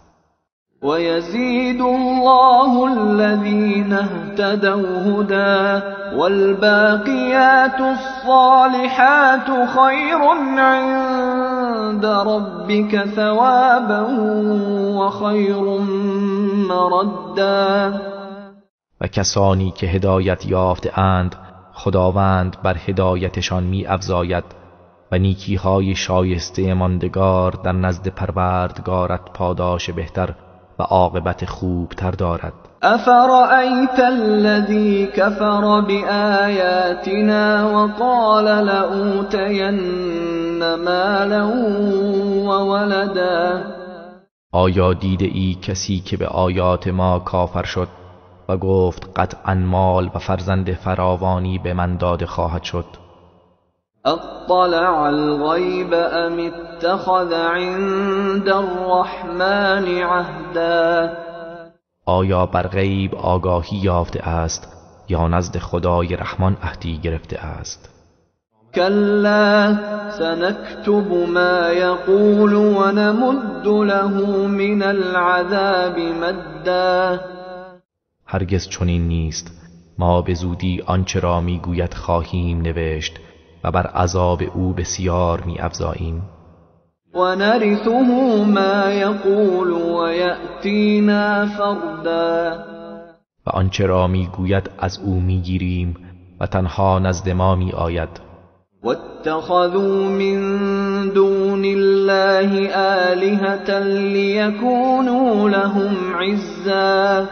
ويزيد الله الذين اهتدوا هدى والباقيات الصالحات خير عند ربك ثوابا وخير مردا. و کسانی که هدایت یافته اند خداوند بر هدایتشان می افزاید و نیکیهای شایسته ماندگار در نزد پروردگارت پاداش بهتر و عاقبت خوبتر دارد. أفرأيت الذي كفر بآياتنا وقال لأوتين مالا وولدا. آیا دیده ای کسی که به آیات ما کافر شد و گفت قطعاً مال و فرزند فراوانی به من داده خواهد شد؟ اطلع الغیب ام اتخذ عند الرحمن عهدا. آیا بر غیب آگاهی یافته است یا نزد خدای رحمان عهدی گرفته است؟ كلا سنكتب ما يقول ونمد له من العذاب مدا. هرگز چنین نیست، ما به زودی آنچه را میگوید خواهیم نوشت و بر عذاب او بسیار می‌افزاییم. ونرثه ما يقول ويأتينا فردا. و آنچه را میگوید از او میگیریم و تنها نزد ما میآید. واتخذوا من دون الله آلهة ليكونوا لهم عزا.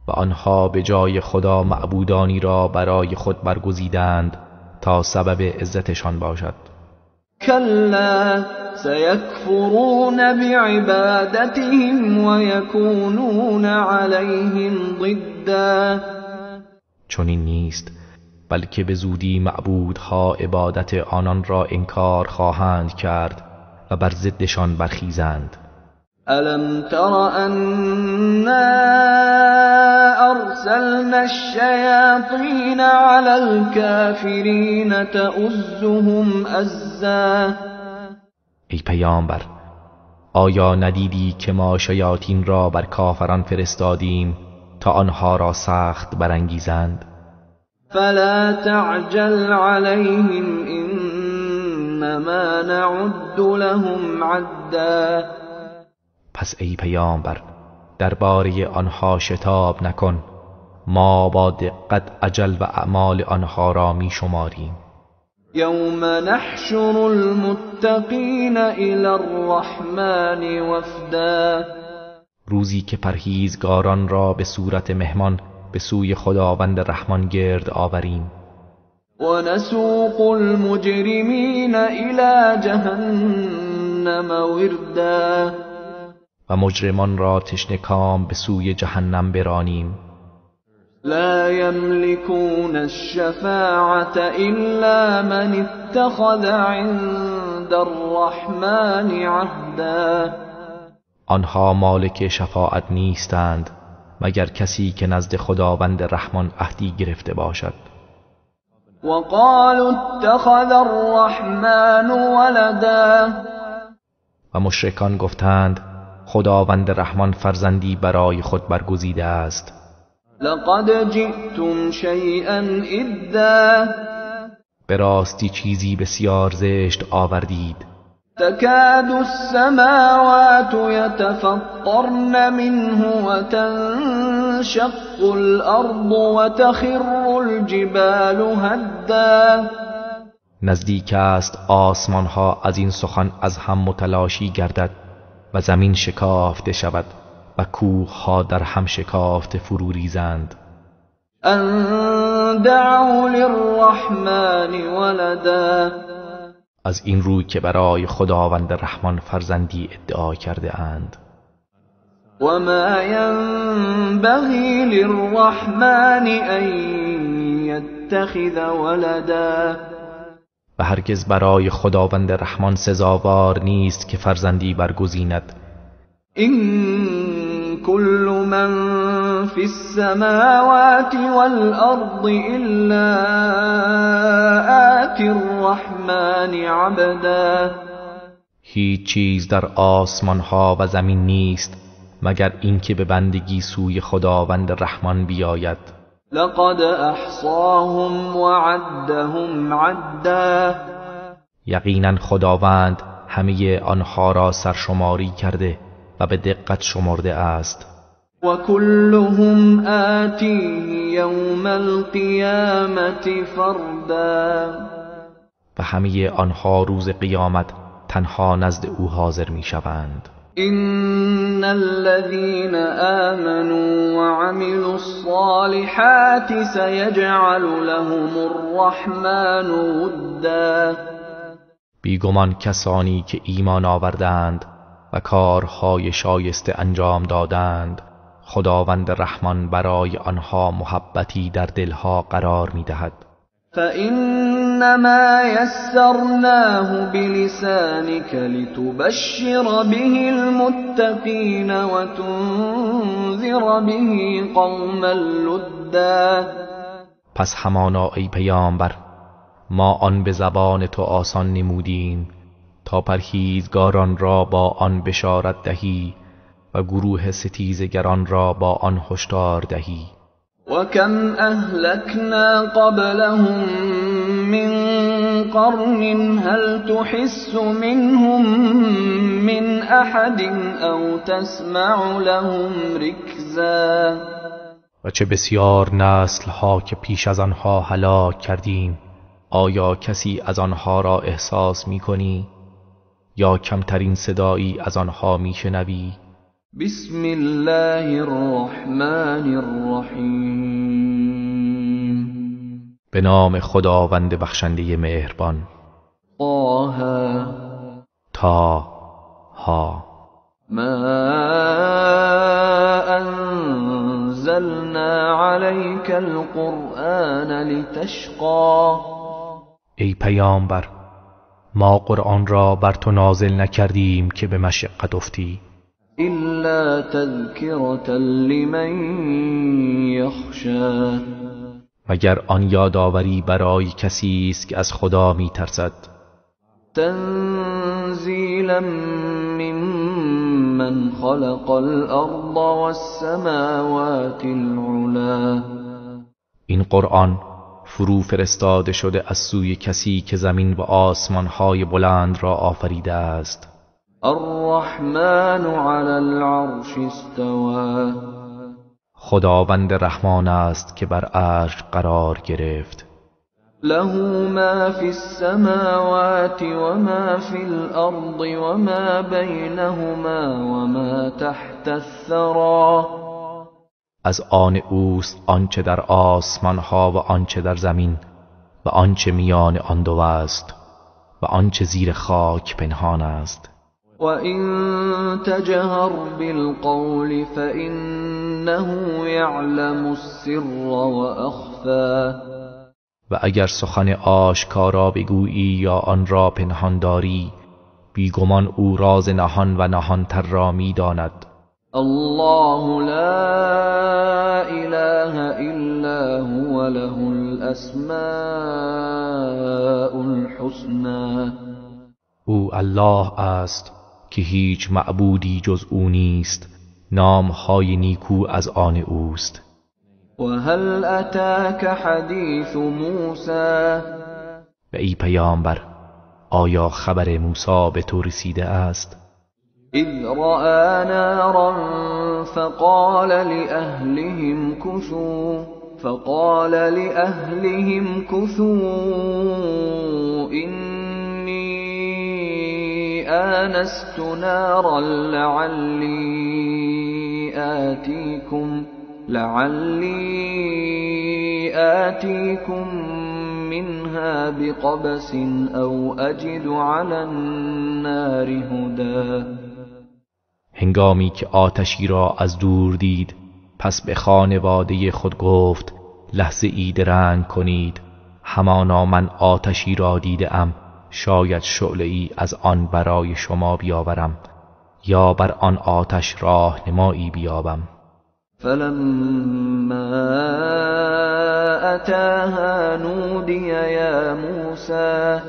و آنها به جای خدا معبودانی را برای خود برگزیدند تا سبب عزتشان باشد. كلا سيكفرون بعبادتهم ويكونون عليهم ضدا. چنین نیست، بلکه به زودی معبودها عبادت آنان را انکار خواهند کرد و بر ضدشان برخیزند. ألم تر أنا أرسلنا الشياطين على الكافرين تؤزهم أزا. ای پیامبر، آیا ندیدی که ما شیاطین را بر کافران فرستادیم تا آنها را سخت برانگیزند؟ فلا تعجل عليهم إنما نعد لهم عدا. پس ای پیامبر، درباره آنها شتاب نکن، ما با دقت اجل و اعمال آنها را می شماریم. يوم نحشر المتقين إلى الرحمن وفدا. روزی که پرهیزگاران را به صورت مهمان به سوی خداوند رحمان گرد آوریم. ونسوق المجرمين إلى جهنم وردا. و مجرمان را تشنه‌کام به سوی جهنم برانیم. لا يملكون الشفاعة إلا من اتخذ عند الرحمن عهدا. آنها مالک شفاعت نیستند مگر کسی که نزد خداوند رحمان عهدی گرفته باشد. وقالوا اتخذ الرحمن ولدا. و مشرکان گفتند خداوند رحمان فرزندی برای خود برگزیده است. لقد جئتم شيئا إدا. به راستی چیزی بسیار زشت آوردید. تكاد السماوات يتفطرن منه وتنشق الأرض وتخر الجبال هدا. نزدیک است آسمانها از این سخن از هم متلاشی گردد و زمین شکافته شود و کوهها در هم شکافته فرو ریزند. ان دعوا للرحمن ولدا. از این روی که برای خداوند رحمان فرزندی ادعا کرده اند. وما ينبغي للرحمن ان يتخذ ولدا. و هرگز برای خداوند رحمان سزاوار نیست که فرزندی برگزیند. این كل من في السماوات والأرض إلا آتی الرحمن عبدا. هیچ چیز در آسمان ها و زمین نیست مگر اینکه به بندگی سوی خداوند رحمان بیاید. لقد احصاهم وعدهم عدا. یقینا خداوند همه آنها را سرشماری کرده و به دقت شمرده است. و كلهم آتیه یوم القیامة فردا. و همه آنها روز قیامت تنها نزد او حاضر می شوند. إن الذين آمنوا وعملوا الصالحات سيجعل لهم الرحمن ودا. بیگمان کسانی که ایمان آوردند و کارهای شایسته انجام دادند خداوند رحمان برای آنها محبتی در دلها قرار می دهد. فإنما يسرناه بلسانك لتبشر به المتقين وتنذر به قوما لدا. پس همانا ای پیامبر ما آن به زبان تو آسان نمودیم تا پرهیزگاران را با آن بشارت دهی و گروه ستیزگران را با آن هشدار دهی. وكم أهلكنا قبلهم من قرن هل تحس منهم من أحد أو تسمع لهم ركزا. و چه بسیار نسل ها که پیش از آنها هلاک کردیم، آیا کسی از آنها را احساس می کنی یا کمترین صدایی از آنها می شنوی؟ بسم الله الرحمن الرحیم. به نام خداوند بخشنده مهربان. طه ها ما انزلنا عليك القرآن لتشقى. ای پیامبر ما قرآن را بر تو نازل نکردیم که به مشقت افتی، إلا تذكرة لمن يخشى. مگر آن یادآوری برای کسی است که از خدا می ترسد. تنزیلا ممن خلق الارض والسماوات العلا. این قرآن فرو فرستاده شده از سوی کسی که زمین و آسمان‌های بلند را آفریده است. الرحمن على العرش استوى. خداوند رحمان است که بر عرش قرار گرفت. له ما في السماوات وما في الأرض وما بينهما وما تحت الثرى. از آن اوست آنچه در آسمان ها و آنچه در زمین و آنچه میان آن دو است و آنچه زیر خاک پنهان است. و این تجهر بالقول فإنه يعلم السر وأخفى. و اگر سخن آشکارا بگویی یا آن را پنهان داری بیگمان او راز نهان و نهانتر را می‌داند. الله لا اله الا هو له الاسماء الحسنى. او الله است که هیچ معبودی جز او نیست، نام‌های نیکو از آن اوست. و هل اتاک حدیث موسی. و ای پیامبر آیا خبر موسی به تو رسیده است؟ اذ رأى نارا فقال لأهلهم كثوا إني آنست نارا لعلي آتيكم منها بقبس أو أجد على النار هدى. هنگامی که آتشی را از دور دید پس به خانواده خود گفت لحظه ای درنگ کنید همانا من آتشی را دیدم، شاید شعله‌ای از آن برای شما بیاورم یا بر آن آتش راهنمایی بیابم. فلما اتاها نودی یا موسی،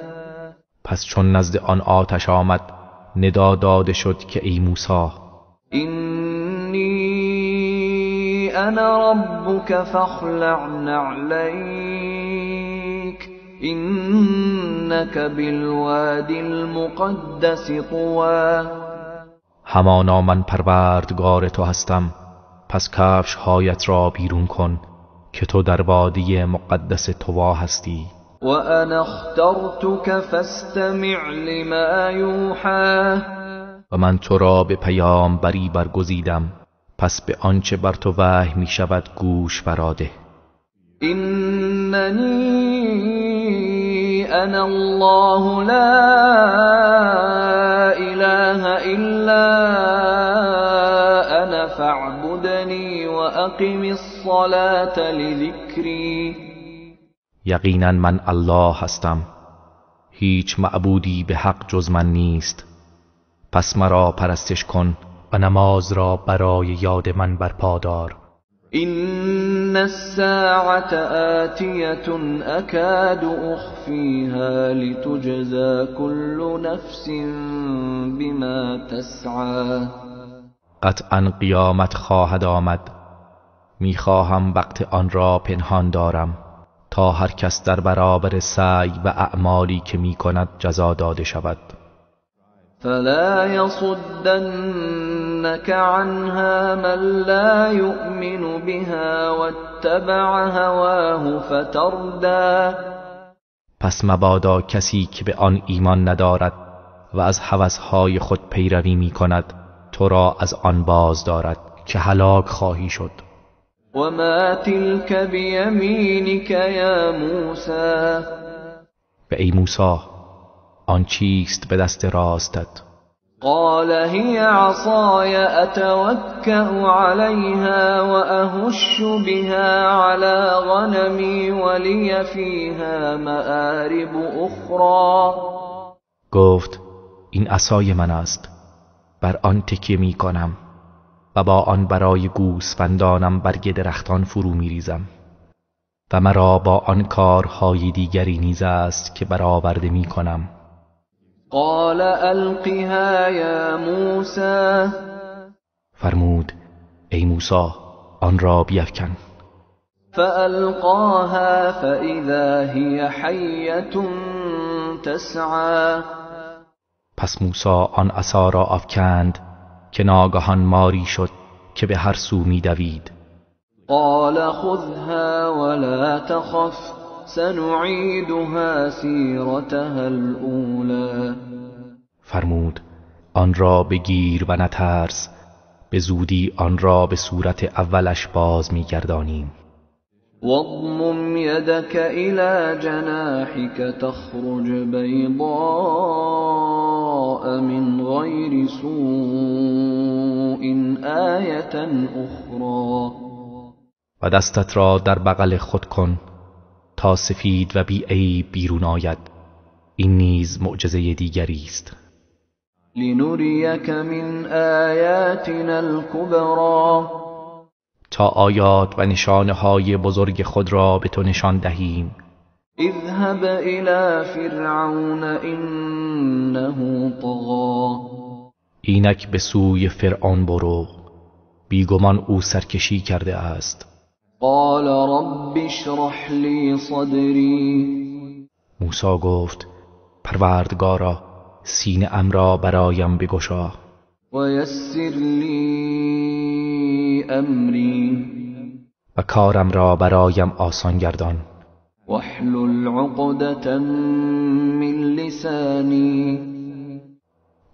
پس چون نزد آن آتش آمد ندا داده شد که ای موسی، اینی انا ربک فاخلع نعلیک اینک بالوادی المقدس طوی. همانا من پروردگار تو هستم، پس کفش هایت را بیرون کن که تو در وادی مقدس طوا هستی. و انا اخترتک فاستمع لما یوحی، و من تو را به پیامبری برگزیدم، پس به آنچه بر تو وحی می شود گوش فراده. ایننی انا الله لا اله الا انا فاعبدنی و اقم الصلاة لذکری. یقینا من الله هستم، هیچ معبودی به حق جز من نیست، پس مرا پرستش کن و نماز را برای یاد من برپا دار. این الساعة آتیة اکاد اخفیها لتجزا كل نفس بما تسعی. قطعا قیامت خواهد آمد، میخواهم وقت آن را پنهان دارم تا هر کس در برابر سعی و اعمالی که میکند جزا داده شود. فلا يصدنك عنها من لا يؤمن بها واتبع هواه فتردى. پس مبادا کسی که به آن ایمان ندارد و از هوسهای خود پیروی میکند تو را از آن باز دارد که هلاک خواهی شد. وما تلك بیمینک یا موسی، و ای موسی آن چیست به دست راستت؟ قال هی عصای اتوکأ علیها و اهش بها علی غنمی ولی فیها مآرب اخرى. گفت این عصای من است، بر آن تکیه می کنم و با آن برای گوسفندانم برگ درختان فرو می ریزم و مرا با آن کارهای دیگری نیز است که برآورده می کنم. قال القها یا موسی، فرمود ای موسی آن را بیفکن. فالقاها فاذا هی حیة تسعی. پس موسی آن عصا را افکند که ناگهان ماری شد که به هر سو می دوید. قال خذها ولا تخف سنعیدها سیرتها الاولی. فرمود آن را بگیر و نترس، به زودی آن را به صورت اولش باز می گردانیم. واضمم یدک الى جناحک تخرج بیضاء من غیر سوء آیة اخرى. و دستت را در بغل خود کن تا سفید و بی عیب بیرون آید، این نیز معجزه دیگری است. لنریک من آیاتنا الکبری. تا آیات و نشانه های بزرگ خود را به تو نشان دهیم. اذهب الى فرعون انه طغی. اینک به سوی فرعون برو، بیگمان او سرکشی کرده است. قال رب اشرح لی صدری. موسی گفت پروردگارا سینه ام را برایم بگشا و یسر لی امری. و کارم را برایم آسان گردان. واحلل عقدة من لسانی.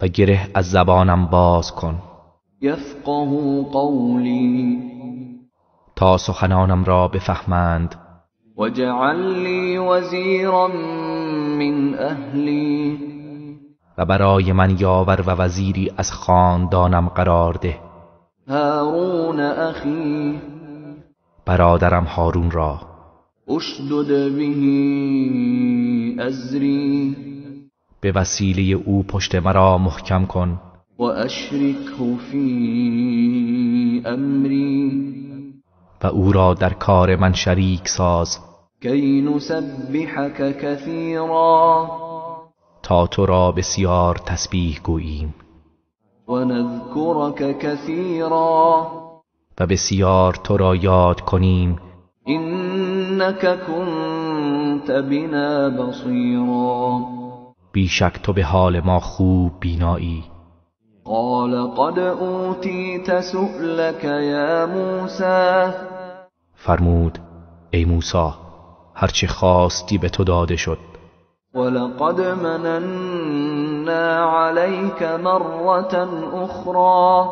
و گره از زبانم باز کن یفقه قولی. تا سخنانم را بفهمند. واجعل لی وزیرا من اهلی. و برای من یاور و وزیری از خاندانم قرار ده. هارون اخی. برادرم هارون را. اشدد به ازری به وسیله او پشت مرا محکم کن و اشرکه فی امری و او را در کار من شریک ساز کی نسبحک کثیرا تا تو را بسیار تسبیح گوییم و نذکرک کثیرا و بسیار تو را یاد کنیم انک کنت بنا بصیرا بیشک تو به حال ما خوب بینایی. قال قد اوتیت سؤلک یا موسی فرمود ای موسی هرچه خواستی به تو داده شد. ولقد مننا عليك مرة أخرى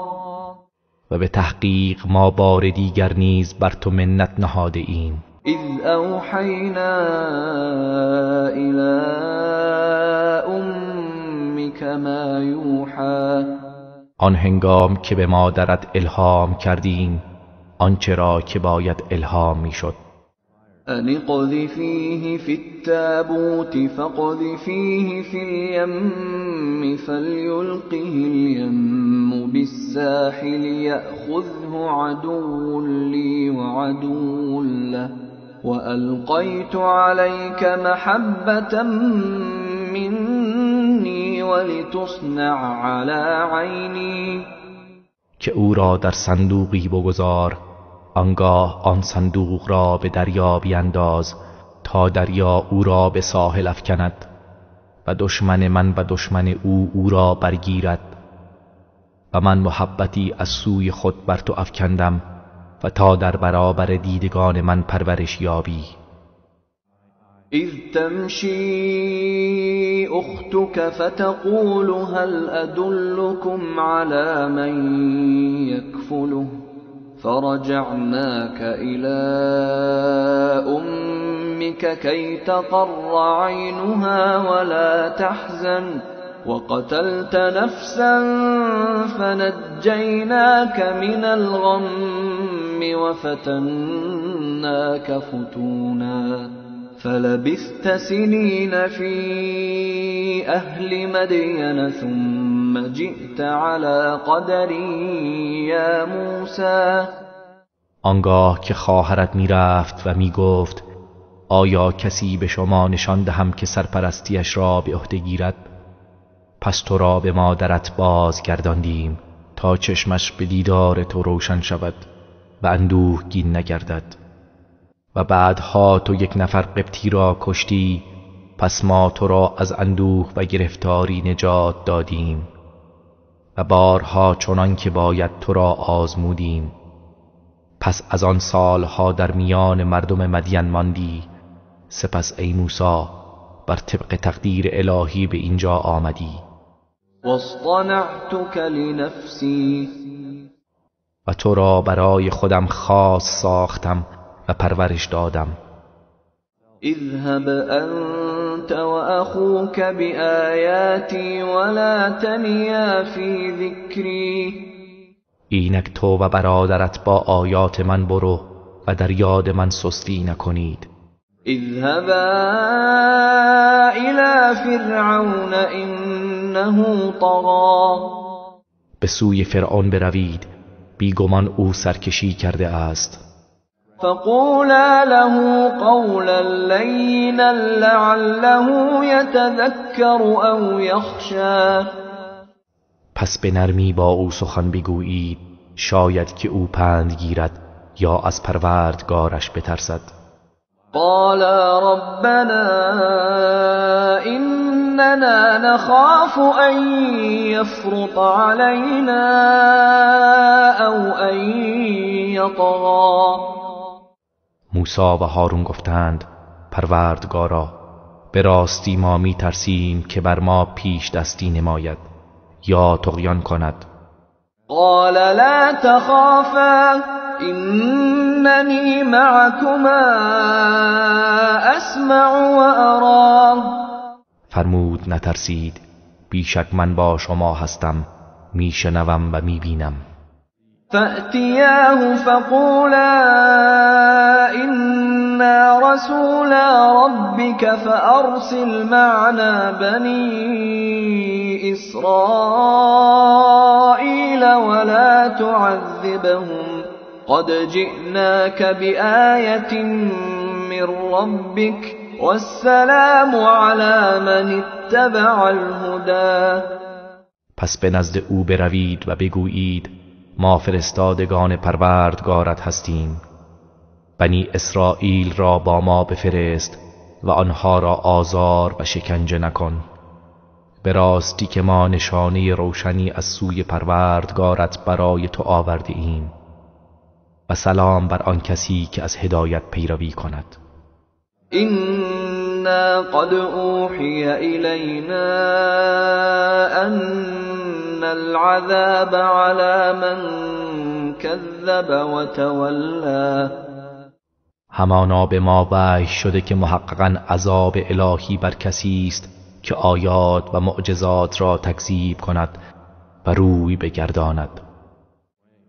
و به تحقیق ما بار دیگر نیز بر تو منت نهاده ایم. اذ اوحینا الى امك ما یوحى آن هنگام که به مادرت الهام کردیم آنچه را که باید الهام میشد. ان اقذفیه فی التابوت فاقذفیه فی الیم فلیلقه الیم بالساحل یأخذه عدو لی وعدو له وألقیت علیک محبة منی ولتصنع علی عینی که او را در صندوقی بگذار آنگاه آن صندوق را به دریا بینداز تا دریا او را به ساحل افکند و دشمن من و دشمن او را برگیرد و من محبتی از سوی خود بر تو افکندم و تا در برابر دیدگان من پرورش یابی. اذ تمشي اختك فتقول هل ادلكم على من يكفله فرجعناك الى امك كي تقر عينها ولا تحزن وقتلت نفسا فنجيناك من الغم وفتناك فتونا فلبثت سنين في أهل مدين ثم جئت على قدری یا موسی. آنگاه که خواهرت می رفت و می گفت آیا کسی به شما نشان دهم که سرپرستیش را به عهده گیرد؟ پس تو را به مادرت بازگرداندیم تا چشمش به دیدار تو روشن شود و اندوهگین نگردد. و بعدها تو یک نفر قبطی را کشتی پس ما تو را از اندوه و گرفتاری نجات دادیم و بارها چنان که باید تو را آزمودیم. پس از آن سالها در میان مردم مدین ماندی سپس ای موسی بر طبق تقدیر الهی به اینجا آمدی. واصطنعتك لنفسی و تو را برای خودم خاص ساختم و پرورش دادم. اذهب انت واخوك بآیاتی ولا تنیا فی ذکری. اینک تو و برادرت با آیات من برو و در یاد من سستی نکنید. اذهبا الى فرعون انه طغى. به سوی فرعون بروید بیگمان او سرکشی کرده است. فقولا له قولا لینا لعله یتذکر او یخشی. پس به نرمی با او سخن بگویید شاید که او پند گیرد یا از پروردگارش بترسد. قالا ربنا اننا نخاف ان يفرط علينا او ان يطغى. موسی و هارون گفتند پروردگارا به راستی ما می ترسیم که بر ما پیش دستی نماید یا طغیان کند. قال لا تخافا اننی معكما اسمع و ارى. فرمود نترسید بیشک من با شما هستم میشنوم و میبینم. فأتیاه فقولا انا رسولا ربك فأرسل معنا بني إسرائيل ولا تعذبهم قد جئناك بآية من ربك والسلام على من اتبع الهدى. پس به نزد او بروید و بگویید ما فرستادگان پروردگارت هستیم. بنی اسرائیل را با ما بفرست و آنها را آزار و شکنجه نکن. به راستی که ما نشانه روشنی از سوی پروردگارت برای تو آورده ایم و سلام بر آن کسی که از هدایت پیروی کند. إنا قد أوحي إلينا أن العذاب على من كذب وتولى. همانا به ما وحی شده که محققاً عذاب الهی بر کسی است که آیات و معجزات را تکذیب کند و روی بگرداند.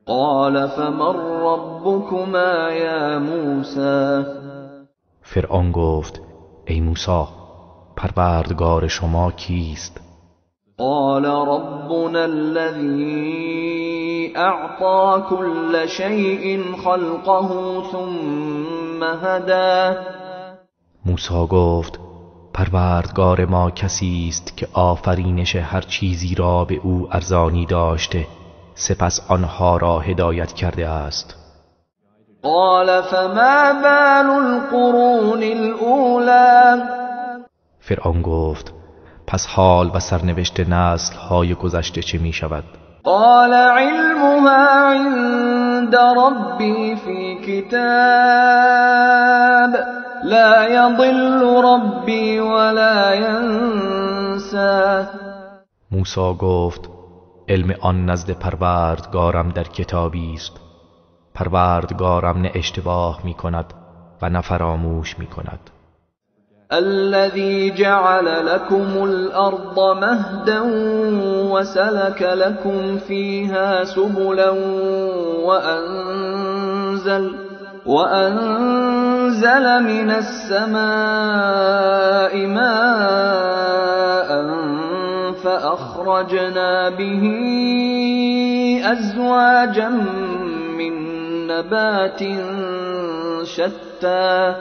قال فمن ربكما يا موسى. فرعون گفت ای موسی پروردگار شما کیست؟ قال ربنا الذي أعطى كل شيء خلقه ثم هدى. موسی گفت پروردگار ما کسی است که آفرینش هر چیزی را به او ارزانی داشته سپس آنها را هدایت کرده است. قال فما بال القرون الأولى. فرعون گفت پس حال و سرنوشت نسل های گذشته چه می شود؟ قال علمها عند ربي في كتاب لا يضل ربي ولا ينسى. موسی گفت علم آن نزد پروردگارم در کتابی است. پروردگارم نه اشتباه می کند و نه فراموش می کند. الذي جعل لكم الأرض مهدا وسلك لكم فيها سبلا وأنزل من السماء ماء فأخرجنا به أزواجا من نبات شتى.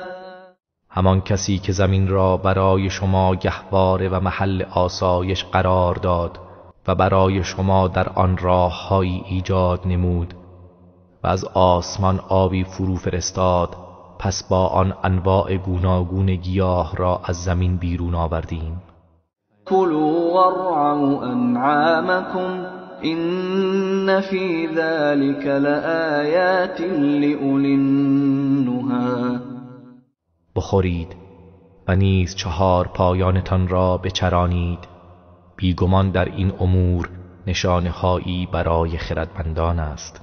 همان کسی که زمین را برای شما گهواره و محل آسایش قرار داد و برای شما در آن راه‌هایی ایجاد نمود و از آسمان آبی فرو فرستاد، پس با آن انواع گوناگون گیاه را از زمین بیرون آوردیم. كلوا وارعوا أنعامكم إن في ذلك لآيات لأولي النهى. بخورید و نیز چهار پایانتان را بچرانید، بیگمان در این امور نشانه‌هایی برای خردمندان است.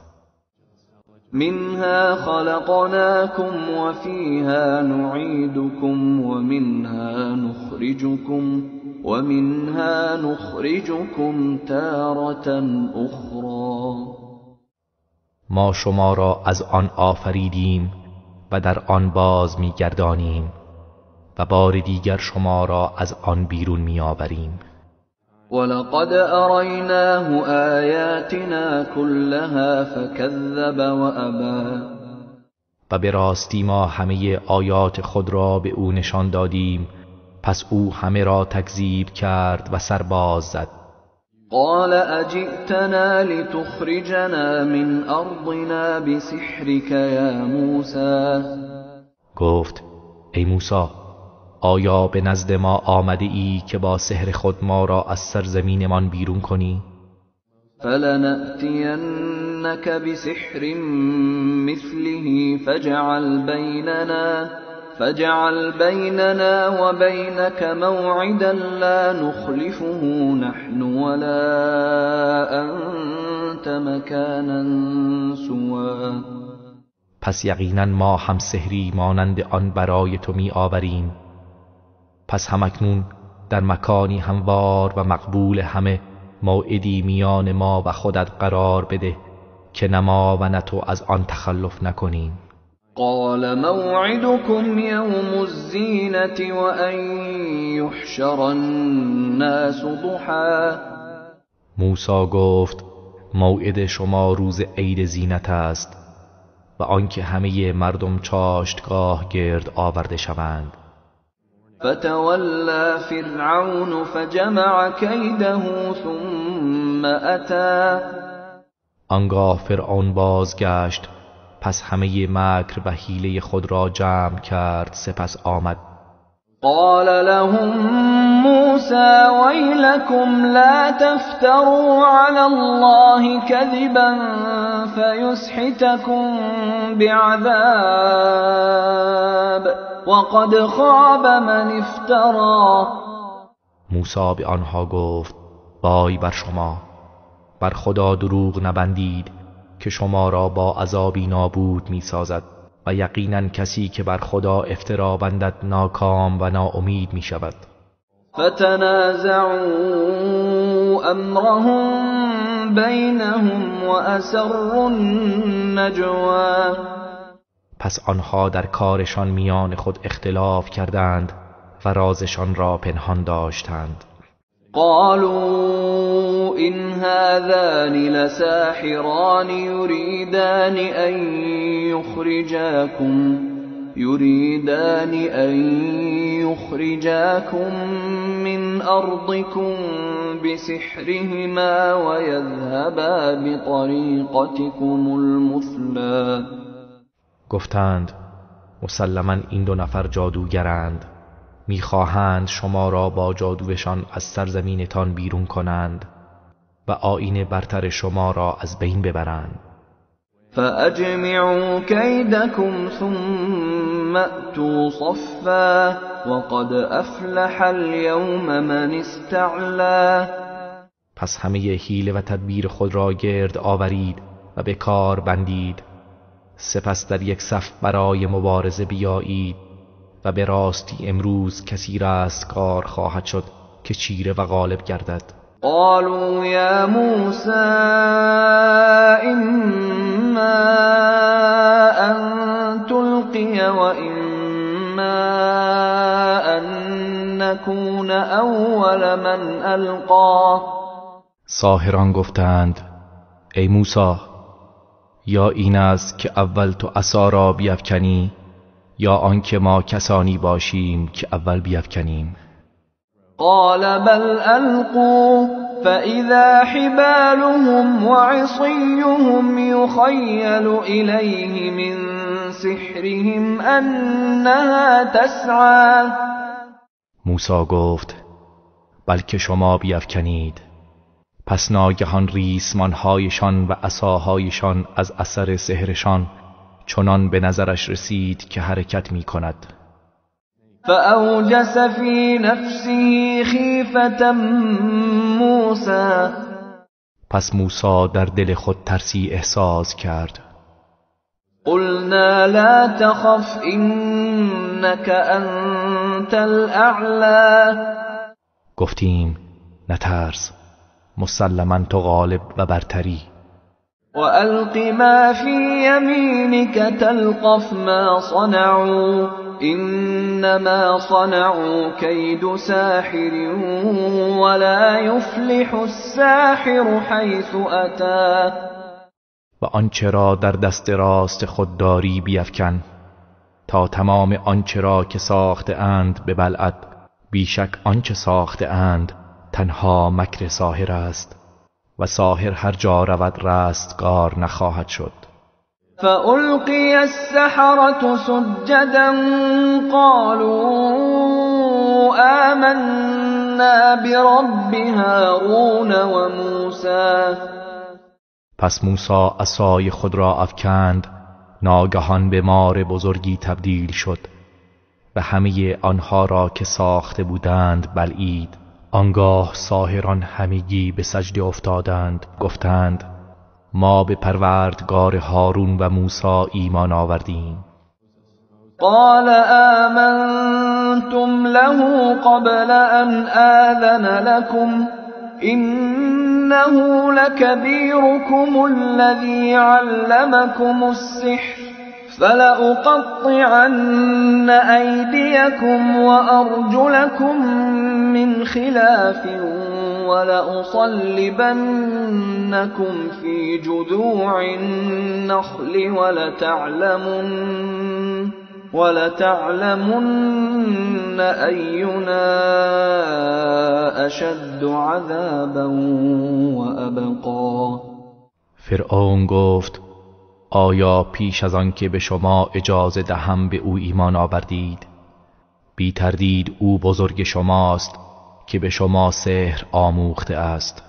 منها خلقناكم وفيها نعيدكم ومنها نخرجكم تارة أخرى. ما شما را از آن آفریدیم و در آن باز می‌گردانیم و بار دیگر شما را از آن بیرون می‌آوریم. ولقد أريناه آياتنا كلها فكذب وأبى. و به راستی ما همه آیات خود را به او نشان دادیم، پس او همه را تکذیب کرد و سرباز زد. قال أجئتنا لتخرجنا من أرضنا بسحرك يا موسى. گفت ای موسی آیا به نزد ما آمده ای که با سحر خود ما را از سرزمینمان بیرون کنی؟ فلنأتینک بسحر مثله فاجعل بيننا وبينك موعدا لا نخلفه نحن ولا أنت مكانا سوا. پس یقینا ما هم سحری مانند آن برای تو می آوریم، پس همکنون در مکانی هموار و مقبول همه موعدی میان ما و خودت قرار بده که نه ما و نه تو از آن تخلف نکنیم. قال موعدكم يوم الزينة وأن يحشر الناس ضحى. موسی گفت موعد شما روز عید زینت است و آنکه همه مردم چاشتگاه گرد آورده شوند. فتولى فرعون فجمع كيده ثم أتى. آنگاه فرعون بازگشت، پس همه مکر و حیله خود را جمع کرد، سپس آمد. قال لهم موسى ويلكم لا تفتروا على الله كذبا فيسحتكم بعذاب وقد خاب من افترى. موسی به آنها گفت وای بر شما، بر خدا دروغ نبندید که شما را با عذابی نابود می سازد و یقینا کسی که بر خدا افترا بندد ناکام و ناامید می شود. فتنازعوا امرهم بینهم و اسروا النجوا. پس آنها در کارشان میان خود اختلاف کردند و رازشان را پنهان داشتند. قالوا إن هذان لساحران يريدان أن يخرجاكم من أرضكم بسحرهما ويذهبا بطريقتكم المثلى. گفتند مسلماً این دو نفر جادوگرند، میخواهند شما را با جادوشان از سرزمینتان بیرون کنند و آیین برتر شما را از بین ببرند. فأجمعوا كيدكم ثم أتوا صفا وقد أفلح اليوم من استعلا. پس همه حیله و تدبیر خود را گرد آورید و به کار بندید، سپس در یک صف برای مبارزه بیایید و به راستی امروز کسی رستگار خواهد شد که چیره و غالب گردد. قالوا یا موسی اما ان تلقی و اما ان نكون اول من القا. ساحران گفتند ای موسی، یا این است که اول تو عصا را بیفکنی یا آنکه ما کسانی باشیم که اول بیفکنیم. قال بل القوا فاذا حبالهم وعصيهم يخيل اليه من سحرهم انها تسعى. موسی گفت بلکه شما بیفکنید. پس ناگهان ریسمانهایشان و عصاهایشان از اثر سحرشان چنان به نظرش رسید که حرکت می کند. فأوجس في نفسه خیفة موسی. پس موسی در دل خود ترسی احساس کرد. قلنا لا تخف انك انت الاعلى. گفتیم نترس، مسلماً تو غالب و برتری. وألق ما في يمينك تلقف ما صنعوا إنما صنعوا كيد ساحر ولا يفلح الساحر حيث أتى. و آنچه را در دست راست خود داری بیفکن تا تمام آنچه را که ساخته اند ببلعد. بیشک آنچه ساخته اند تنها مکر ساحر است و ساحر هر جا رود رستگار نخواهد شد. فألقي السحرة سجدا قالوا آمنا برب هارون وموسى. پس موسی عصای خود را افکند، ناگهان به مار بزرگی تبدیل شد و همه آنها را که ساخته بودند بلعید. آنگاه ساحران همگی به سجده افتادند، گفتند ما به پروردگار هارون و موسی ایمان آوردیم. قال آمنتم له قبل ان آذن لكم إنه لكبيركم الذي علمكم السحر فلأقطعن أيديكم وأرجلكم من خلاف ولأصلبنكم في جذوع النخل ولتعلمن أينا أشد عذابا وأبقا. فرعون گفت آیا پیش از آن که به شما اجازه دهم به او ایمان آوردید؟ بی تردید او بزرگ شماست که به شما سحر آموخته است.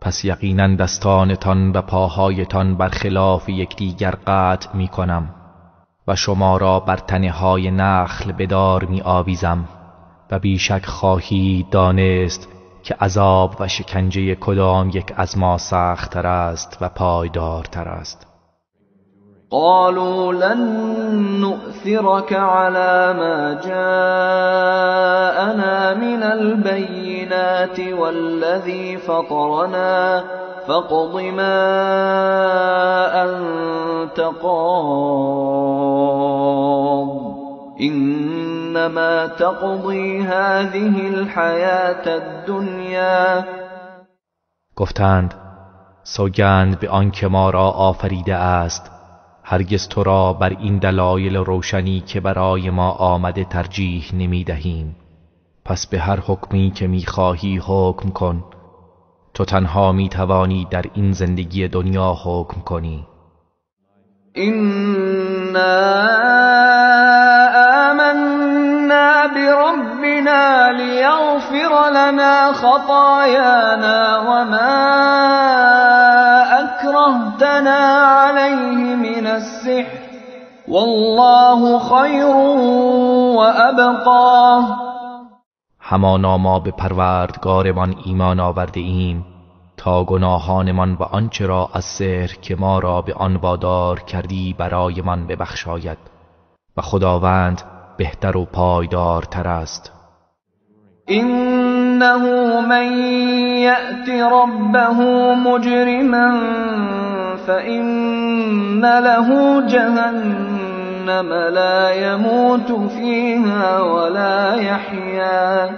پس یقینا دستانتان و پاهایتان برخلاف یکدیگر قطع می کنم و شما را بر تنه های نخل بدار می آویزم و بیشک خواهید دانست که عذاب و شکنجه کدام یک از ما سخت‌تر است و پایدارتر است. قالوا لن نؤثرك على ما جاءنا من البينات والذي فطرنا فاقض ما أنت قاض إنما تقضي هذه الحياة الدنيا. گفتند سوگند به آن که ما را آفریده است، هرگز تو را بر این دلایل روشنی که برای ما آمده ترجیح نمی دهیم. پس به هر حکمی که می خواهی حکم کن. تو تنها می توانی در این زندگی دنیا حکم کنی. إنا آمنا بربنا ليغفر لنا خطايانا وما أكرهتنا عليه من السحر والله خير وأبقى. همانا ما به پروردگارمان ایمان آورده ایم تا گناهانمان و آنچه را از سحر که ما را به آن وادار کردی برای من ببخشاید و خداوند بهتر و پایدارتر است. إنه من يأت ربه مجرما فإن له جهنم لا يموت فيها ولا يحيا.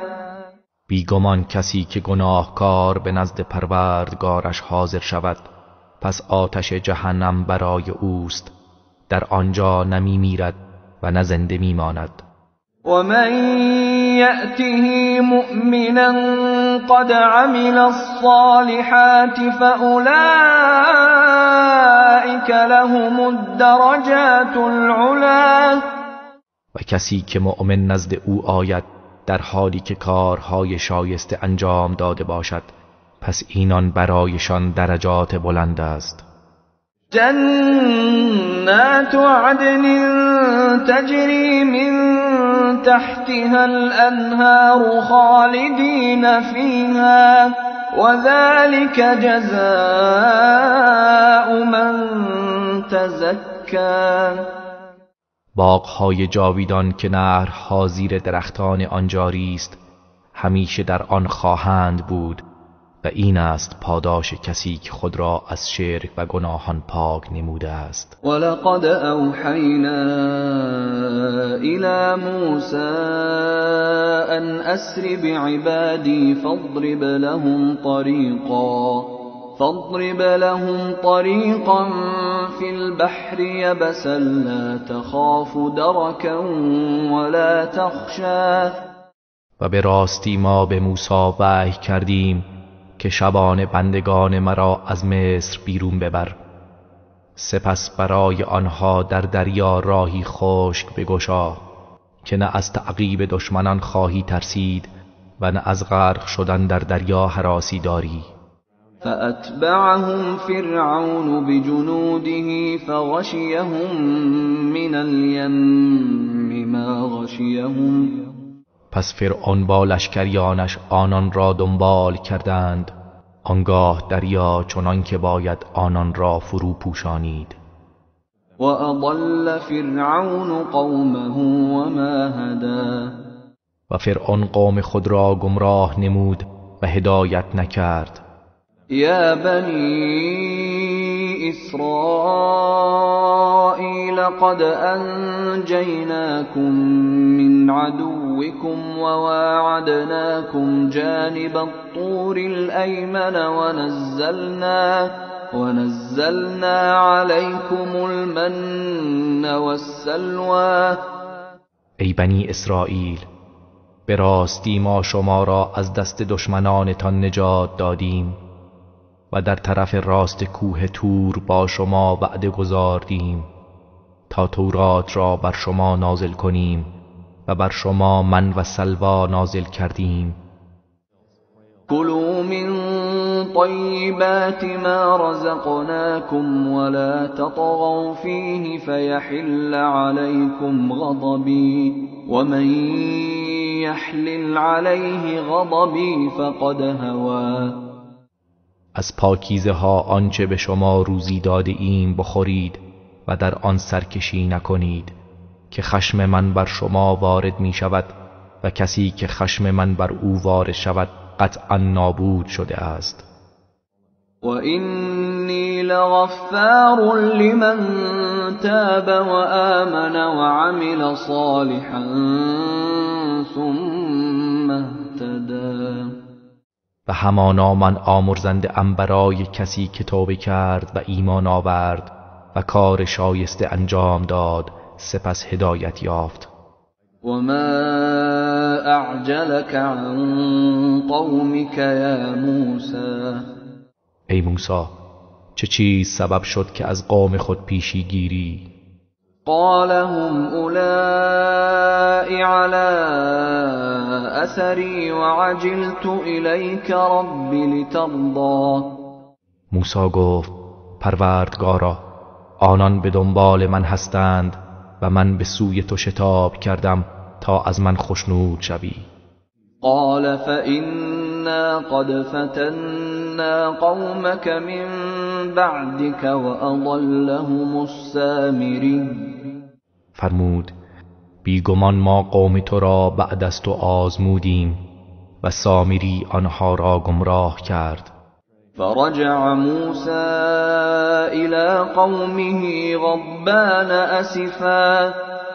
بیگمان کسی که گناهکار به نزد پروردگارش حاضر شود، پس آتش جهنم برای اوست، در آنجا نمی میرد و نه زنده می ماند. ومن يأته مؤمنا قد عمل الصالحات فأولئك لهم الدرجات العلا. و کسی که مؤمن نزد او آید در حالی که کارهای شایسته انجام داده باشد، پس اینان برایشان درجات بلند است. جنات عدن تجری من تحتها الأنهار خالدین فيها وذلك جزاء من تزكى. باغ‌های جاویدان که نهرها زیر درختان آن جاری است، همیشه در آن خواهند بود و این است پاداش کسی که خود را از شرک و گناهان پاک نموده است. ولقد اوحینا الی موسی ان اسر بعبادی فاضرب لهم طریقا فی البحر یبسا لا تخاف درکا ولا تخشا. و به راستی ما به موسی وحی کردیم که شبان بندگان مرا از مصر بیرون ببر، سپس برای آنها در دریا راهی خشک بگشا که نه از تعقیب دشمنان خواهی ترسید و نه از غرق شدن در دریا هراسی داری. فأتبعهم فرعون بجنوده فغشيهم من اليم ما غشيهم. پس فرعون با لشکریانش آنان را دنبال کردند، آنگاه دریا چنان که باید آنان را فرو پوشانید. و اضل فرعون قومه وما هدى. و فرعون قوم خود را گمراه نمود و هدایت نکرد. یا بنی اسرائیل إسرائيل قد أنجيناكم من عدوكم وواعدناكم جانب الطور الأيمن ونزلنا عليكم المن والسلوى. ای بنی اسرائیل، به راستی ما شما را از دست دشمنانتان نجات دادیم و در طرف راست کوه تور با شما وعده گذاردیم تا تورات را بر شما نازل کنیم و بر شما من و سلوا نازل کردیم. كلوا من طيبات ما رزقناكم ولا تطغوا فيه فيحل عليكم غضبي ومن يحلل عليه غضبي فقد هوى. از پاکیزه ها آنچه به شما روزی داده ایم بخورید و در آن سرکشی نکنید که خشم من بر شما وارد می شود و کسی که خشم من بر او وارد شود قطعا نابود شده است. و اینی لغفار لمن تاب و آمن و عمل صالحا ثم اهتدى. و همانا من آمرزنده ام برای کسی که توبه کرد و ایمان آورد و کار شایسته انجام داد سپس هدایت یافت. وما اعجلك عن قومك یا موسی. ای موسی، چه چیز سبب شد که از قوم خود پیشی گیری؟ قال هم اولائی علی اثری وعجلت الیک رب لترضی. موسی گفت پروردگارا، آنان به دنبال من هستند و من به سوی تو شتاب کردم تا از من خوشنود شوی. قال فإنا قد فتنا قومك من بعدك وأضلهم السامري. فرمود بیگمان ما قوم تو را بعد از تو آزمودیم و سامری آنها را گمراه کرد. فرجع موسى إلى قومه غضبان أسفا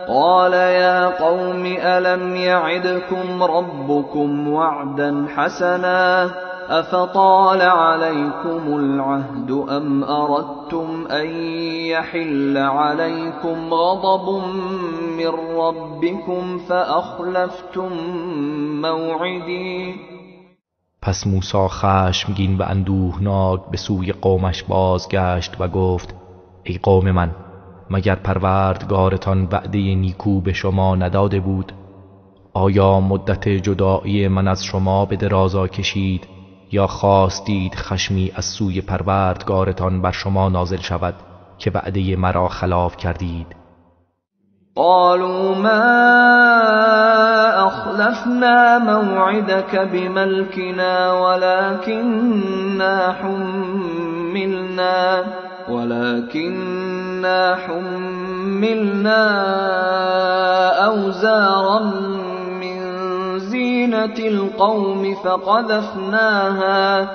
قال يا قوم ألم يعدكم ربكم وعدا حسنا أفطال عليكم العهد أم أردتم أن يحل عليكم غضب من ربكم فأخلفتم موعدي. پس موسی خشمگین و اندوهناک به سوی قومش بازگشت و گفت ای قوم من، مگر پروردگارتان وعده نیکو به شما نداده بود؟ آیا مدت جدایی من از شما به درازا کشید یا خواستید خشمی از سوی پروردگارتان بر شما نازل شود که وعده مرا خلاف کردید؟ قالوا ما أخلفنا موعدك بملكنا ولكننا حملنا أوزارا من زينة القوم فقذفناها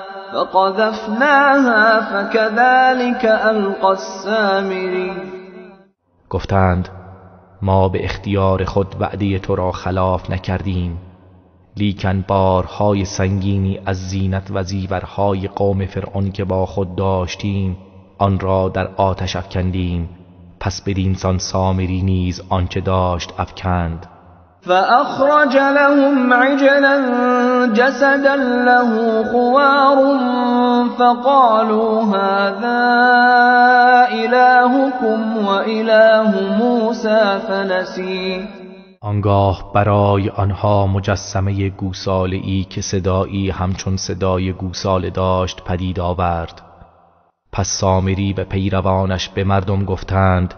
فكذلك ألقى السامري. گفتند ما به اختیار خود وعده تو را خلاف نکردیم، لیکن بارهای سنگینی از زینت و زیورهای قوم فرعون که با خود داشتیم آن را در آتش افکندیم، پس بدینسان سامری نیز آنچه داشت افکند. فأخرج لهم عجلا جسدا له خوار فقالوا هذا إلهكم وإله موسى فنسي. آنگاه برای آنها مجسمه گوساله‌ای که صدایی همچون صدای گوساله داشت پدید آورد. پس سامری و پیروانش به مردم گفتند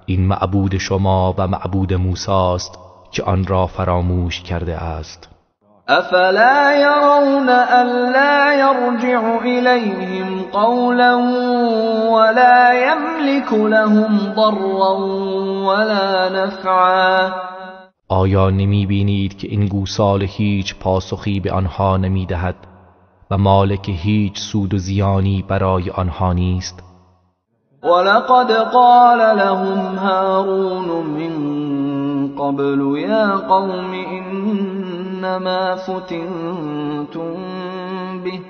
این معبود شما و معبود موسی است که آن را فراموش کرده است. افلا يرون الا يرجع الیهم قولا ولا يملك لهم ضرا ولا نفعا. آیا نمی بینید که این گوساله هیچ پاسخی به آنها نمی دهد و مالک هیچ سود و زیانی برای آنها نیست؟ ولقد قال لهم هارون من قبل يا قوم إنما فتنتم به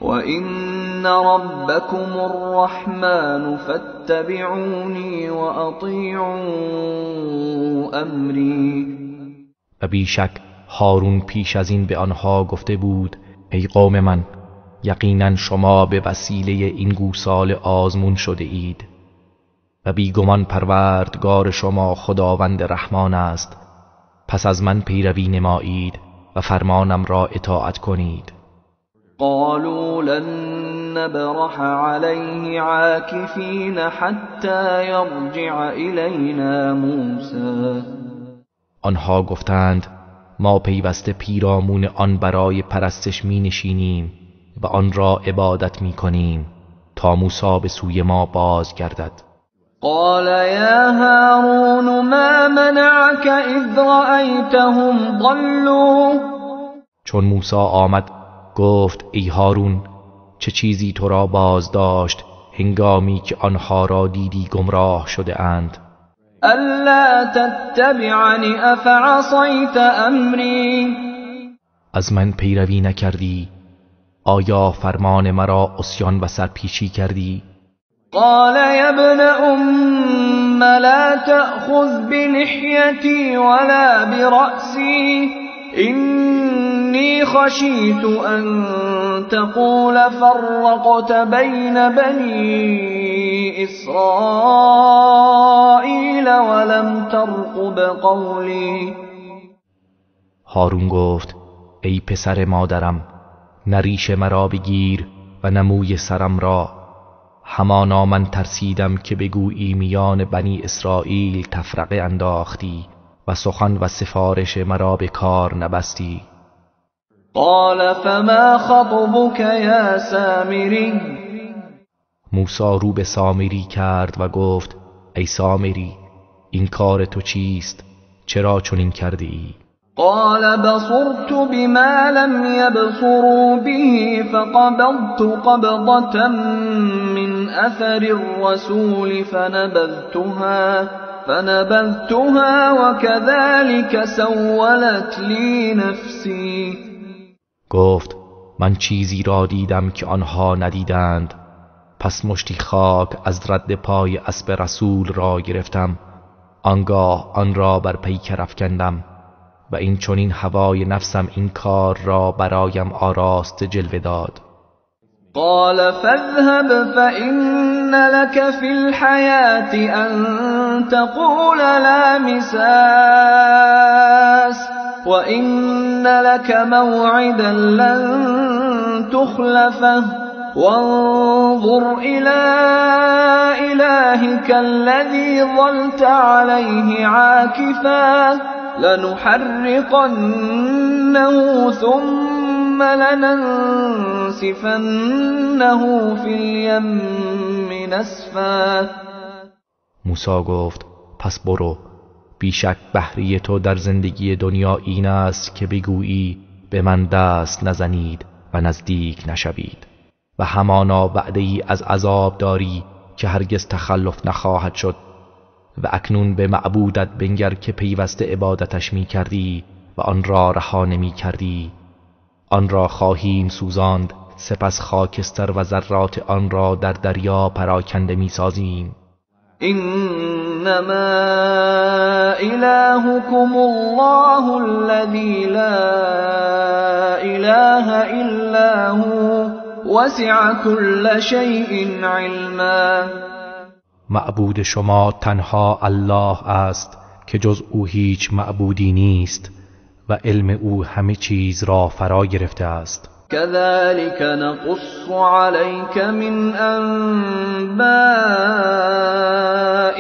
وإن ربكم الرحمن فاتبعوني وأطيعوا أمري. و بیشک هارون پیش از این به آنها گفته بود ای قوم من، یقینا شما به وسیله این گوسال آزمون شده اید و بیگمان پروردگار شما خداوند رحمان است، پس از من پیروی نمایید و فرمانم را اطاعت کنید. قالوا لن نبرح عليه عاكفين حتى يرجع إلينا موسى. آنها گفتند ما پیوسته پیرامون آن برای پرستش می نشینیم و آن را عبادت می کنیم تا موسی به سوی ما بازگردد. قال يا هارون ما منعك إذ رأيتهم ضلوا. چون موسی آمد گفت ای هارون، چه چیزی تو را باز داشت هنگامی که آنها را دیدی گمراه شده اند؟ ألا تتبعني أفعصيت أمري. از من پیروی نکردی؟ آیا فرمان مرا عصیان و سرپیچی کردی؟ قال يا ابن أم لا تأخذ بلحيتي ولا برأسي إني خشيت أن تقول فرقت بين بني إسرائيل ولم ترقب قولي. هارون گفت ای پسر مادرم، نه ریش مرا بگیر و نه موی سرم را، همانا من ترسیدم که بگویی میان بنی اسرائیل تفرقه انداختی و سخن و سفارش مرا به کار نبستی. قال فما خطبك يا سامری. موسی رو به سامری کرد و گفت ای سامری، این کار تو چیست؟ چرا چنین کردی؟ قال بصرت بما لم يبصروا به فقبضت قبضة من أثر الرسول فنبذتها وكذلك سولت لي نفسي. گفت من چیزی را دیدم که آنها ندیدند، پس مشتی خاک از رد پای اسب رسول را گرفتم، آنگاه آن را بر پیکر افکندم و این چنین هوای نفسم این کار را برایم آراست جلوه داد. قال فاذهب فإن لك في الحياة أن تقول لا مساس وإن لك موعدا لن تخلفه وانظر إلى إلهك الذي ظلت عليه عاكفا لنحرقنه ثم لننسفنه في اليم نسفا. موسی گفت پس برو، بیشک بهره تو در زندگی دنیا این است که بگویی به من دست نزنید و نزدیک نشوید و همانا وعده ای از عذاب داری که هرگز تخلف نخواهد شد و اکنون به معبودت بنگر که پیوسته عبادتش می کردی و آن را رها نمی کردی. آن را خواهیم سوزاند، سپس خاکستر و ذرات آن را در دریا پراکنده می سازیم. انما الهكم الله الذي لا اله الا هو وسع كل شيء علما. معبود شما تنها الله است که جز او هیچ معبودی نیست و علم او همه چیز را فرا گرفته است. كذلك نقص عليك من أنباء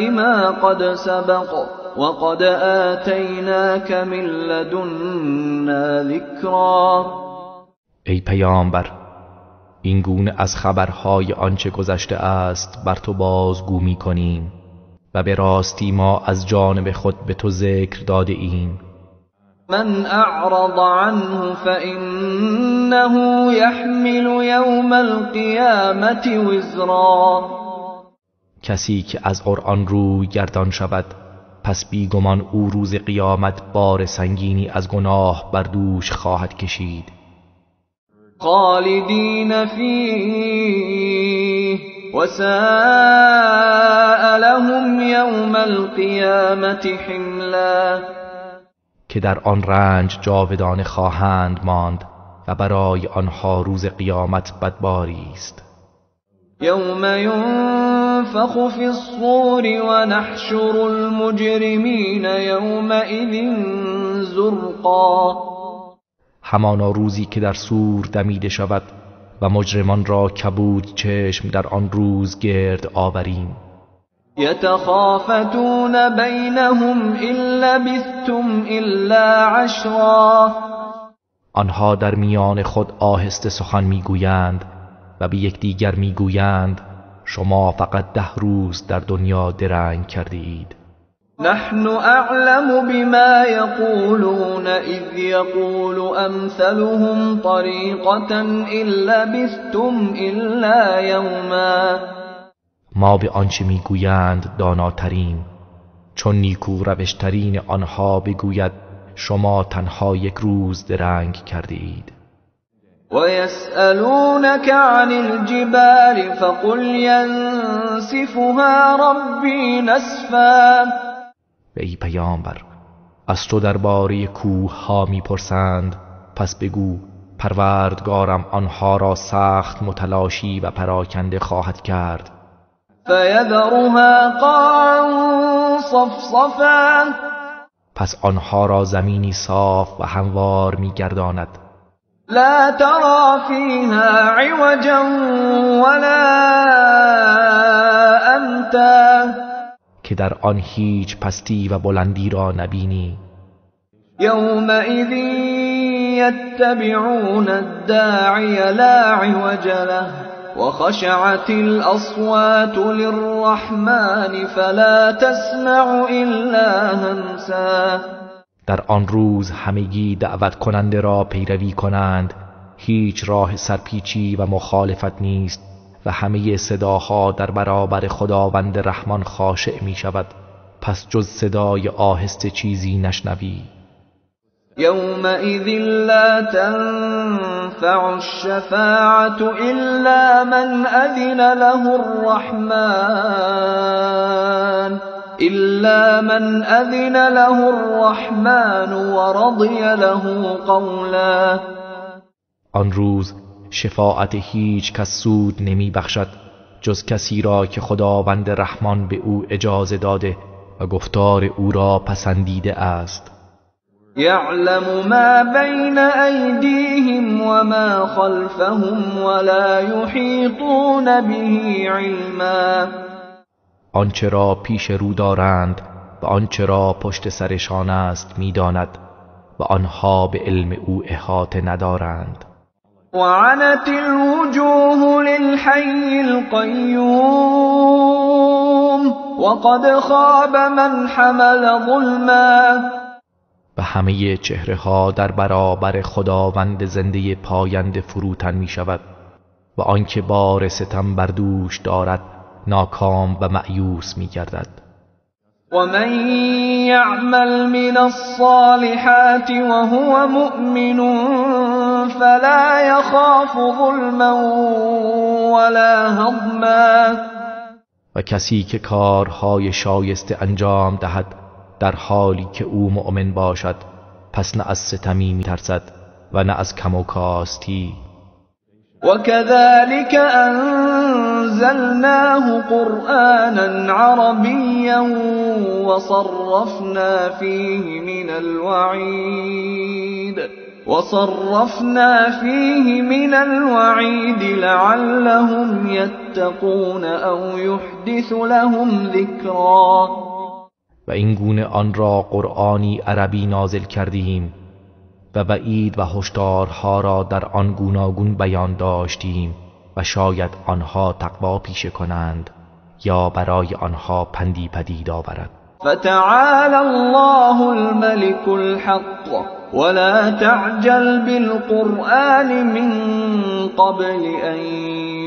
ما قد سبق وقد آتيناك من لدنا ذكرا. ای پیامبر، این گونه از خبرهای آنچه گذشته است بر تو بازگو می کنیم و به راستی ما از جانب خود به تو ذکر داده ایم. من اعرض عنه فإنه يحمل يوم القيامة وزرا. کسی که از قرآن روی گردان شود پس بیگمان او روز قیامت بار سنگینی از گناه بر دوش خواهد کشید. خالدین فیه وساء لهم یوم القیامت حملا، که در آن رنج جاودانه خواهند ماند و برای آنها روز قیامت بدباری است. یوم ینفخ فی الصور ونحشر المجرمین یومئذ زرقا، همانا روزی که در صور دمیده شود و مجرمان را کبود چشم در آن روز گرد آوریم. یتخافتون بینهم ان لبثتم الا عشرا، آنها در میان خود آهسته سخن میگویند و به یکدیگر میگویند شما فقط 10 روز در دنیا درنگ کرده اید. نحن اعلم بما یقولون اذ یقول امثلهم طریقة ان لبثتم الا یوما، ما به آنچه میگویند داناتریم، چون نیکو روشترین آنها بگوید شما تنها 1 روز درنگ کرده اید. ويسألونك عن الجبال فقل ينسفها ربي نسفا، ای پیامبر از تو درباره کوه ها میپرسند پس بگو پروردگارم آنها را سخت متلاشی و پراکنده خواهد کرد. فيذرها قاعا صفصفا، پس آنها را زمینی صاف و هموار میگرداند. لا ترى فيها عوجا ولا امتا، که در آن هیچ پستی و بلندی را نبینی. يومئذ يتبعون الداعي لا عوج له وخشعت الأصوات للرحمن فلا تسمع إلا همسا، در آن روز همگی دعوت کننده را پیروی کنند، هیچ راه سرپیچی و مخالفت نیست و همه صداها در برابر خداوند رحمان خاشع می شود، پس جز صدای آهسته چیزی نشنوی. يومئذ لا تنفع الشفاعة إلا من أذن له الرحمن ورضي له قولا، آن روز شفاعت هیچ کس سود نمی بخشد جز کسی را که خداوند رحمان به او اجازه داده و گفتار او را پسندیده است. يعلم ما بين أيديهم وما خلفهم ولا يحيطون به علما، آنچه را پیش رو دارند و آنچه را پشت سرشان است می‌داند و آنها به علم او احاطه ندارند. وعنت الوجوه للحي القيوم وقد خاب من حمل ظلما، و همه چهره ها در برابر خداوند زنده پاینده فروتن می شود و آنکه بار ستم بر دوش دارد ناکام و مأیوس می گردد. و من یعمل من الصالحات وهو مؤمن فلا يخاف ظلما ولا هضما، و کسی که کارهای شایسته انجام دهد در حالی که او مؤمن باشد پس نه از ستمی می ترسد و نه از کم و کاستی. وكذلك أنزلناه قرآنا عربيا وصرفنا فيه من الوعيد لعلهم يتقون أو يحدث لهم ذكرا، و این گونه آن را قرآنی عربی نازل کردیم و وعید و هشدارها را در آن گوناگون بیان داشتیم و شاید آنها تقوا پیشه کنند یا برای آنها پندی پدید آورد. فتعالى الله الملك الحق ولا تعجل بالقرآن من قبل أن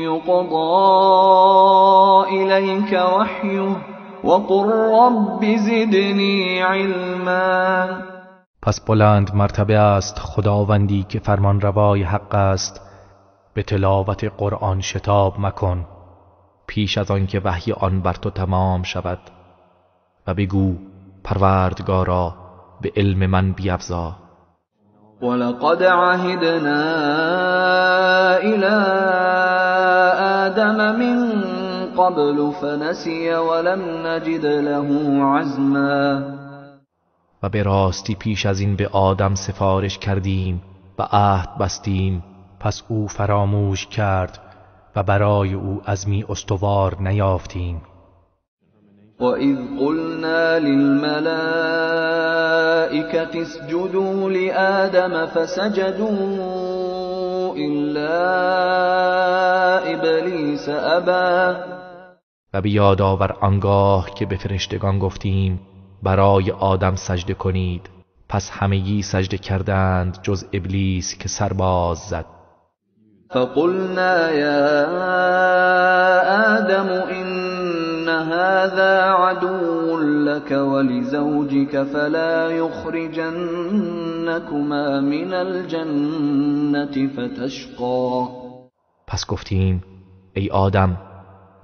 يقضى إليك وحيه وقل رب زدنی علما. پس بلند مرتبه است خداوندی که فرمان روای حق است. به تلاوت قرآن شتاب مکن پیش از آن که وحی آن بر تو تمام شود و بگو پروردگارا به علم من بیفزا. ولقد عهدنا إلى آدم من قبل فنسي ولم نجد له عزما. و به راستی پیش از این به آدم سفارش کردیم و عهد بستیم، پس او فراموش کرد و برای او عزمی استوار نیافتیم. وَإِذْ قُلْنَا لِلْمَلَائِكَةِ اسْجُدُوا لِآدَمَ فَسَجَدُوا إِلَّا إِبْلِيسَ أَبَى. و بیاد آور آنگاه که به فرشتگان گفتیم برای آدم سجده کنید، پس همگی سجده کردند جز ابلیس که سرباز زد. فَقُلْنَا يَا آدَمُ إِنَّ هَذَا عَدُوٌّ لَكَ وَلِزَوْجِكَ فَلَا يُخْرِجَنَّكُمَا مِنَ الْجَنَّةِ فَتَشْقَى. پس گفتیم ای آدم،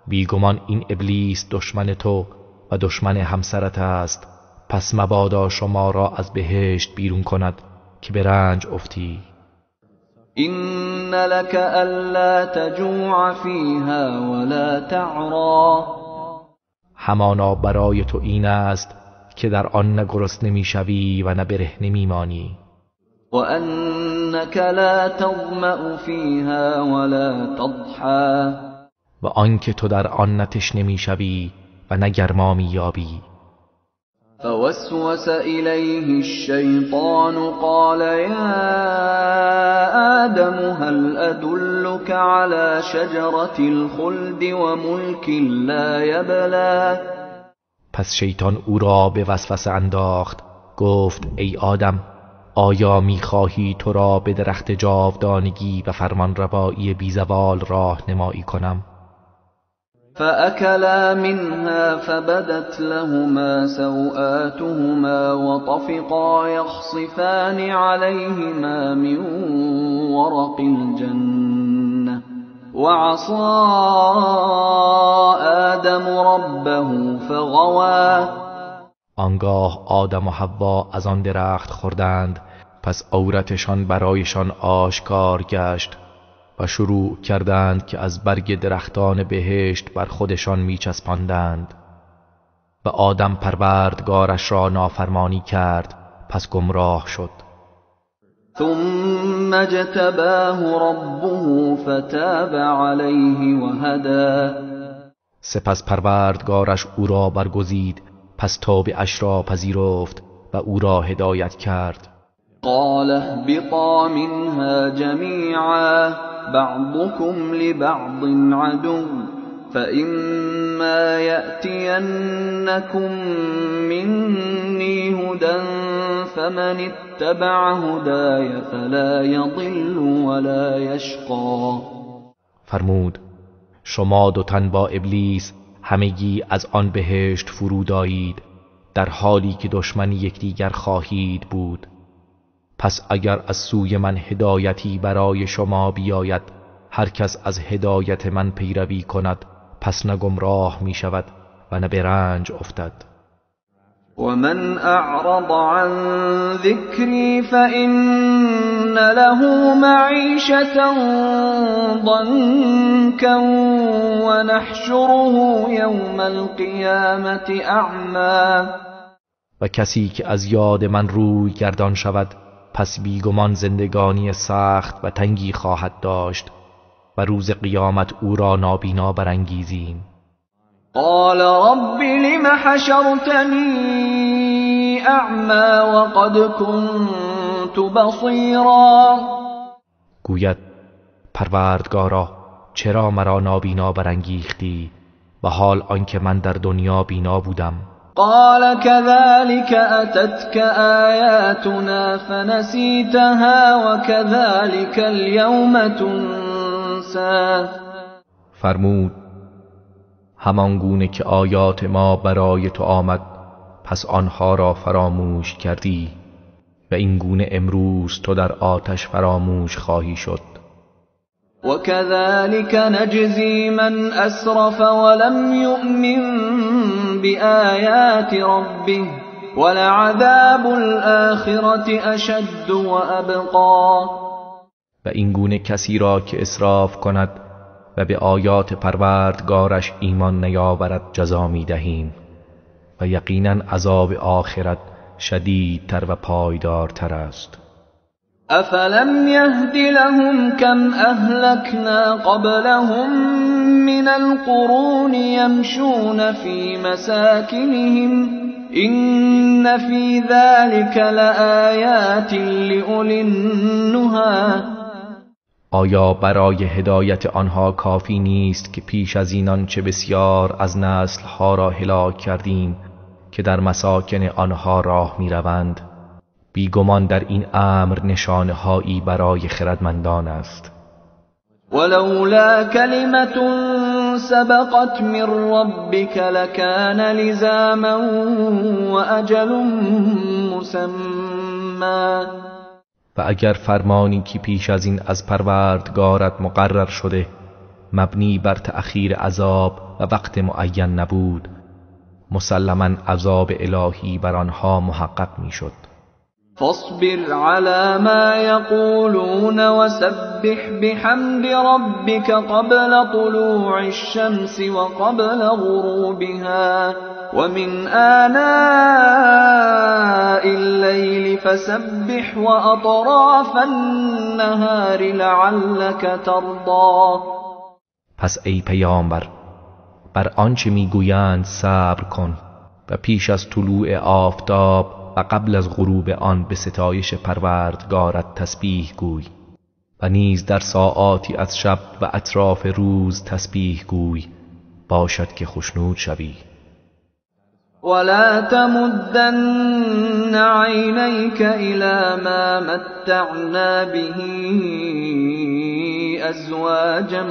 بیگمان این ابلیس دشمن تو و دشمن همسرت است، پس مبادا شما را از بهشت بیرون کند که به رنج افتی. إِنَّ لَكَ أَلَّا تَجُوعَ فِيهَا وَلَا تَعْرَى. همانا برای تو این است که در آن نه گرسنه می‌شوی و نه برهنه می‌مانی. وَأَنَّكَ لَا تَظْمَأُ فِيهَا وَلَا تَضْحَى. و آنکه تو در آن نه تشنه می‌شوی و نه گرما می‌یابی. فوسوس إليه الشيطان قال يا آدم هل أدلك على شجرة الخلد وملك لا يبلى. پس شیطان او را به وسوسه انداخت، گفت ای آدم، آیا می‌خواهی تو را به درخت جاودانگی و فرمانروایی بیزوال راهنمایی کنم؟ فأكلا منها فبدت لهما سوآتهما وطفقا يخصفان عليهما من ورق الجنة وعصى آدم ربه فغوى. آنگاه آدم و حوا از آن درخت خوردند، پس عورتشان برایشان آشکار گشت و شروع کردند که از برگ درختان بهشت بر خودشان میچسباندند. و آدم پروردگارش را نافرمانی کرد، پس گمراه شد. ثم اجتباه ربه فتاب عليه وهدى. سپس پروردگارش او را برگزید، پس توبه اش را پذیرفت و او را هدایت کرد. قال اهبطا منها جميعا بعضكم لبعض عدو فإما يأتينكم مني هدى فمن اتبع هداي فلا يضل ولا يشقى. فرمود شما دو تن با ابلیس همگی از آن بهشت فرود آیید، در حالی که دشمن یکدیگر خواهید بود. پس اگر از سوی من هدایتی برای شما بیاید، هر کس از هدایت من پیروی کند، پس نه گمراه می شود و نه به رنج افتد. ومن اعرض عن ذكري فإن له معيشة ضنكا ونحشره يوم القيامة أعمى. و کسی که از یاد من روی گردان شود، پس بیگمان زندگانی سخت و تنگی خواهد داشت و روز قیامت او را نابینا برانگیزیم. قال رب لم حشرتنی اعما وقد كنت بصیرا. گوید پروردگارا چرا مرا نابینا برانگیختی و حال آنکه من در دنیا بینا بودم. قال كذلك أتتك آياتنا فنسيتها وكذلك اليوم تنسى. فرمود همان گونه که آیات ما برای تو آمد پس آنها را فراموش کردی و این گونه امروز تو در آتش فراموش خواهی شد. وكذلك نجزي من أسرف ولم يؤمن بآيات ربه ولعذاب الآخرة أشد وأبقى. و این گونه کسی را که اسراف کند و به آیات پروردگارش ایمان نیاورد جزا می دهیم و یقینا عذاب آخرت شدیدتر و پایدارتر است. أفلم يهد لهم كم أهلكنا قبلهم من القرون يمشون في مساكنهم إن في ذلك لآيات لأولي النهى. آیا برای هدایت آنها کافی نیست که پیش از اینان چه بسیار از نسلها را هلاک کردیم که در مساکن آنها راه می روند؟ بیگمان در این امر نشانه‌هایی برای خردمندان است. ولولا كلمة سبقت من ربك لكان لزاما وأجل مسمى. و اگر فرمانی که پیش از این از پروردگارت مقرر شده مبنی بر تأخیر عذاب و وقت معین نبود، مسلماً عذاب الهی بر آنها محقق می شد. فاصبر على ما يقولون وسبح بحمد ربك قبل طلوع الشمس وقبل غروبها ومن آناء الليل فسبح وأطراف النهار لعلك ترضى. پس ای پیامبر بر آنچه میگویند صبر کن و پیش از طلوع آفتاب و قبل از غروب آن به ستایش پروردگارت تسبیح گوی و نیز در ساعاتی از شب و اطراف روز تسبیح گوی باشد که خشنود شوی. ولا تمدن عينيك إلى ما متعنا به أزواجا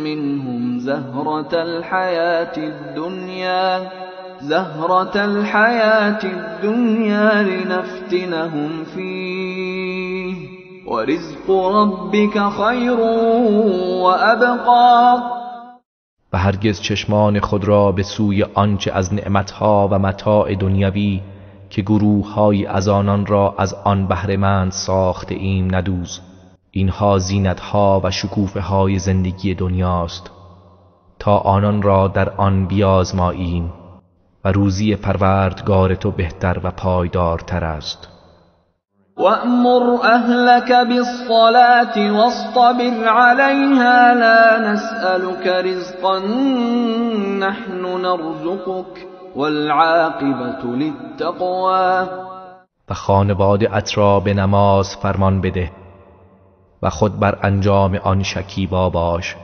منهم زهرة الحياة الدنيا لنفتنهم فيه ورزق ربك خير وأبقى. و هرگز چشمان خود را به سوی آنچه از نعمتها و متاع دنیوی که گروه‌هایی از آنان را از آن بهره‌مند ساخته ایم ندوز. اینها زینتها و شکوفه‌های زندگی دنیاست تا آنان را در آن بیازماییم و روزی پروردگار تو بهتر و پایدارتر است. وأمر أهلك بالصلاة واصطبر عليها لا نسألك رزقا نحن نرزقك والعاقبة للتقوى. و خانواده‌ات را به نماز فرمان بده و خود بر انجام آن شکیبا باش.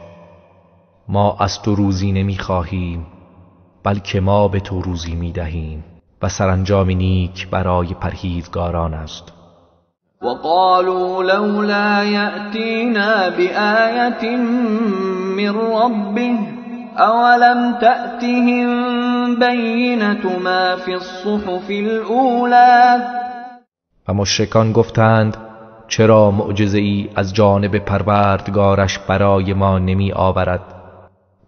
ما از تو روزی نمی‌خواهیم بلکه ما به تو روزی می‌دهیم و سرانجام نیک برای پرهیزگاران است. وقالوا لولا يأتينا بآية من ربه أولم تأتهم بينة ما في الصحف الأولى. و مشرکان گفتند چرا معجزه‌ای از جانب پروردگارش برای ما نمی آورد؟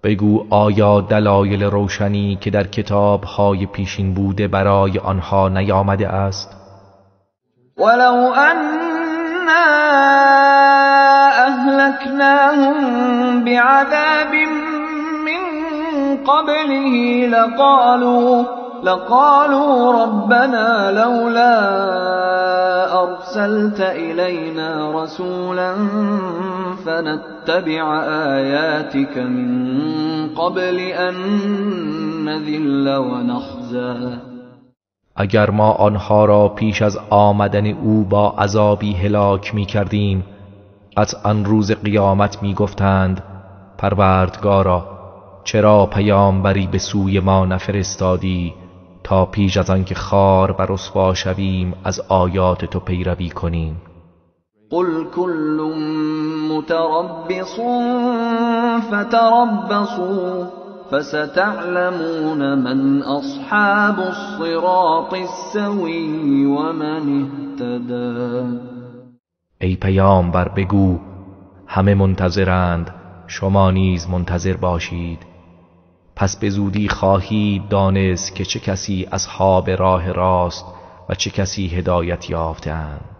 بگو آیا دلایل روشنی که در کتاب‌های پیشین بوده برای آنها نیامده است؟ ولو أنا أهلكناهم بعذاب من قبله لقالوا ربنا لولا أرسلت إلينا رسولا فنتبع آياتك من قبل أن نذل ونخزى. اگر ما آنها را پیش از آمدن او با عذابی هلاک می کردیم قطعاً روز قیامت می گفتند پروردگارا چرا پیامبری به سوی ما نفرستادی تا پیش از آن که خوار و رسوا شویم از آیات تو پیروی کنیم. قل كل متربص فتربصوا فستعلمون من اصحاب الصراط السوی ومن اهتدی. ای پیامبر بگو همه منتظرند، شما نیز منتظر باشید، پس به زودی خواهید دانست که چه کسی اصحاب راه راست و چه کسی هدایت یافته‌اند.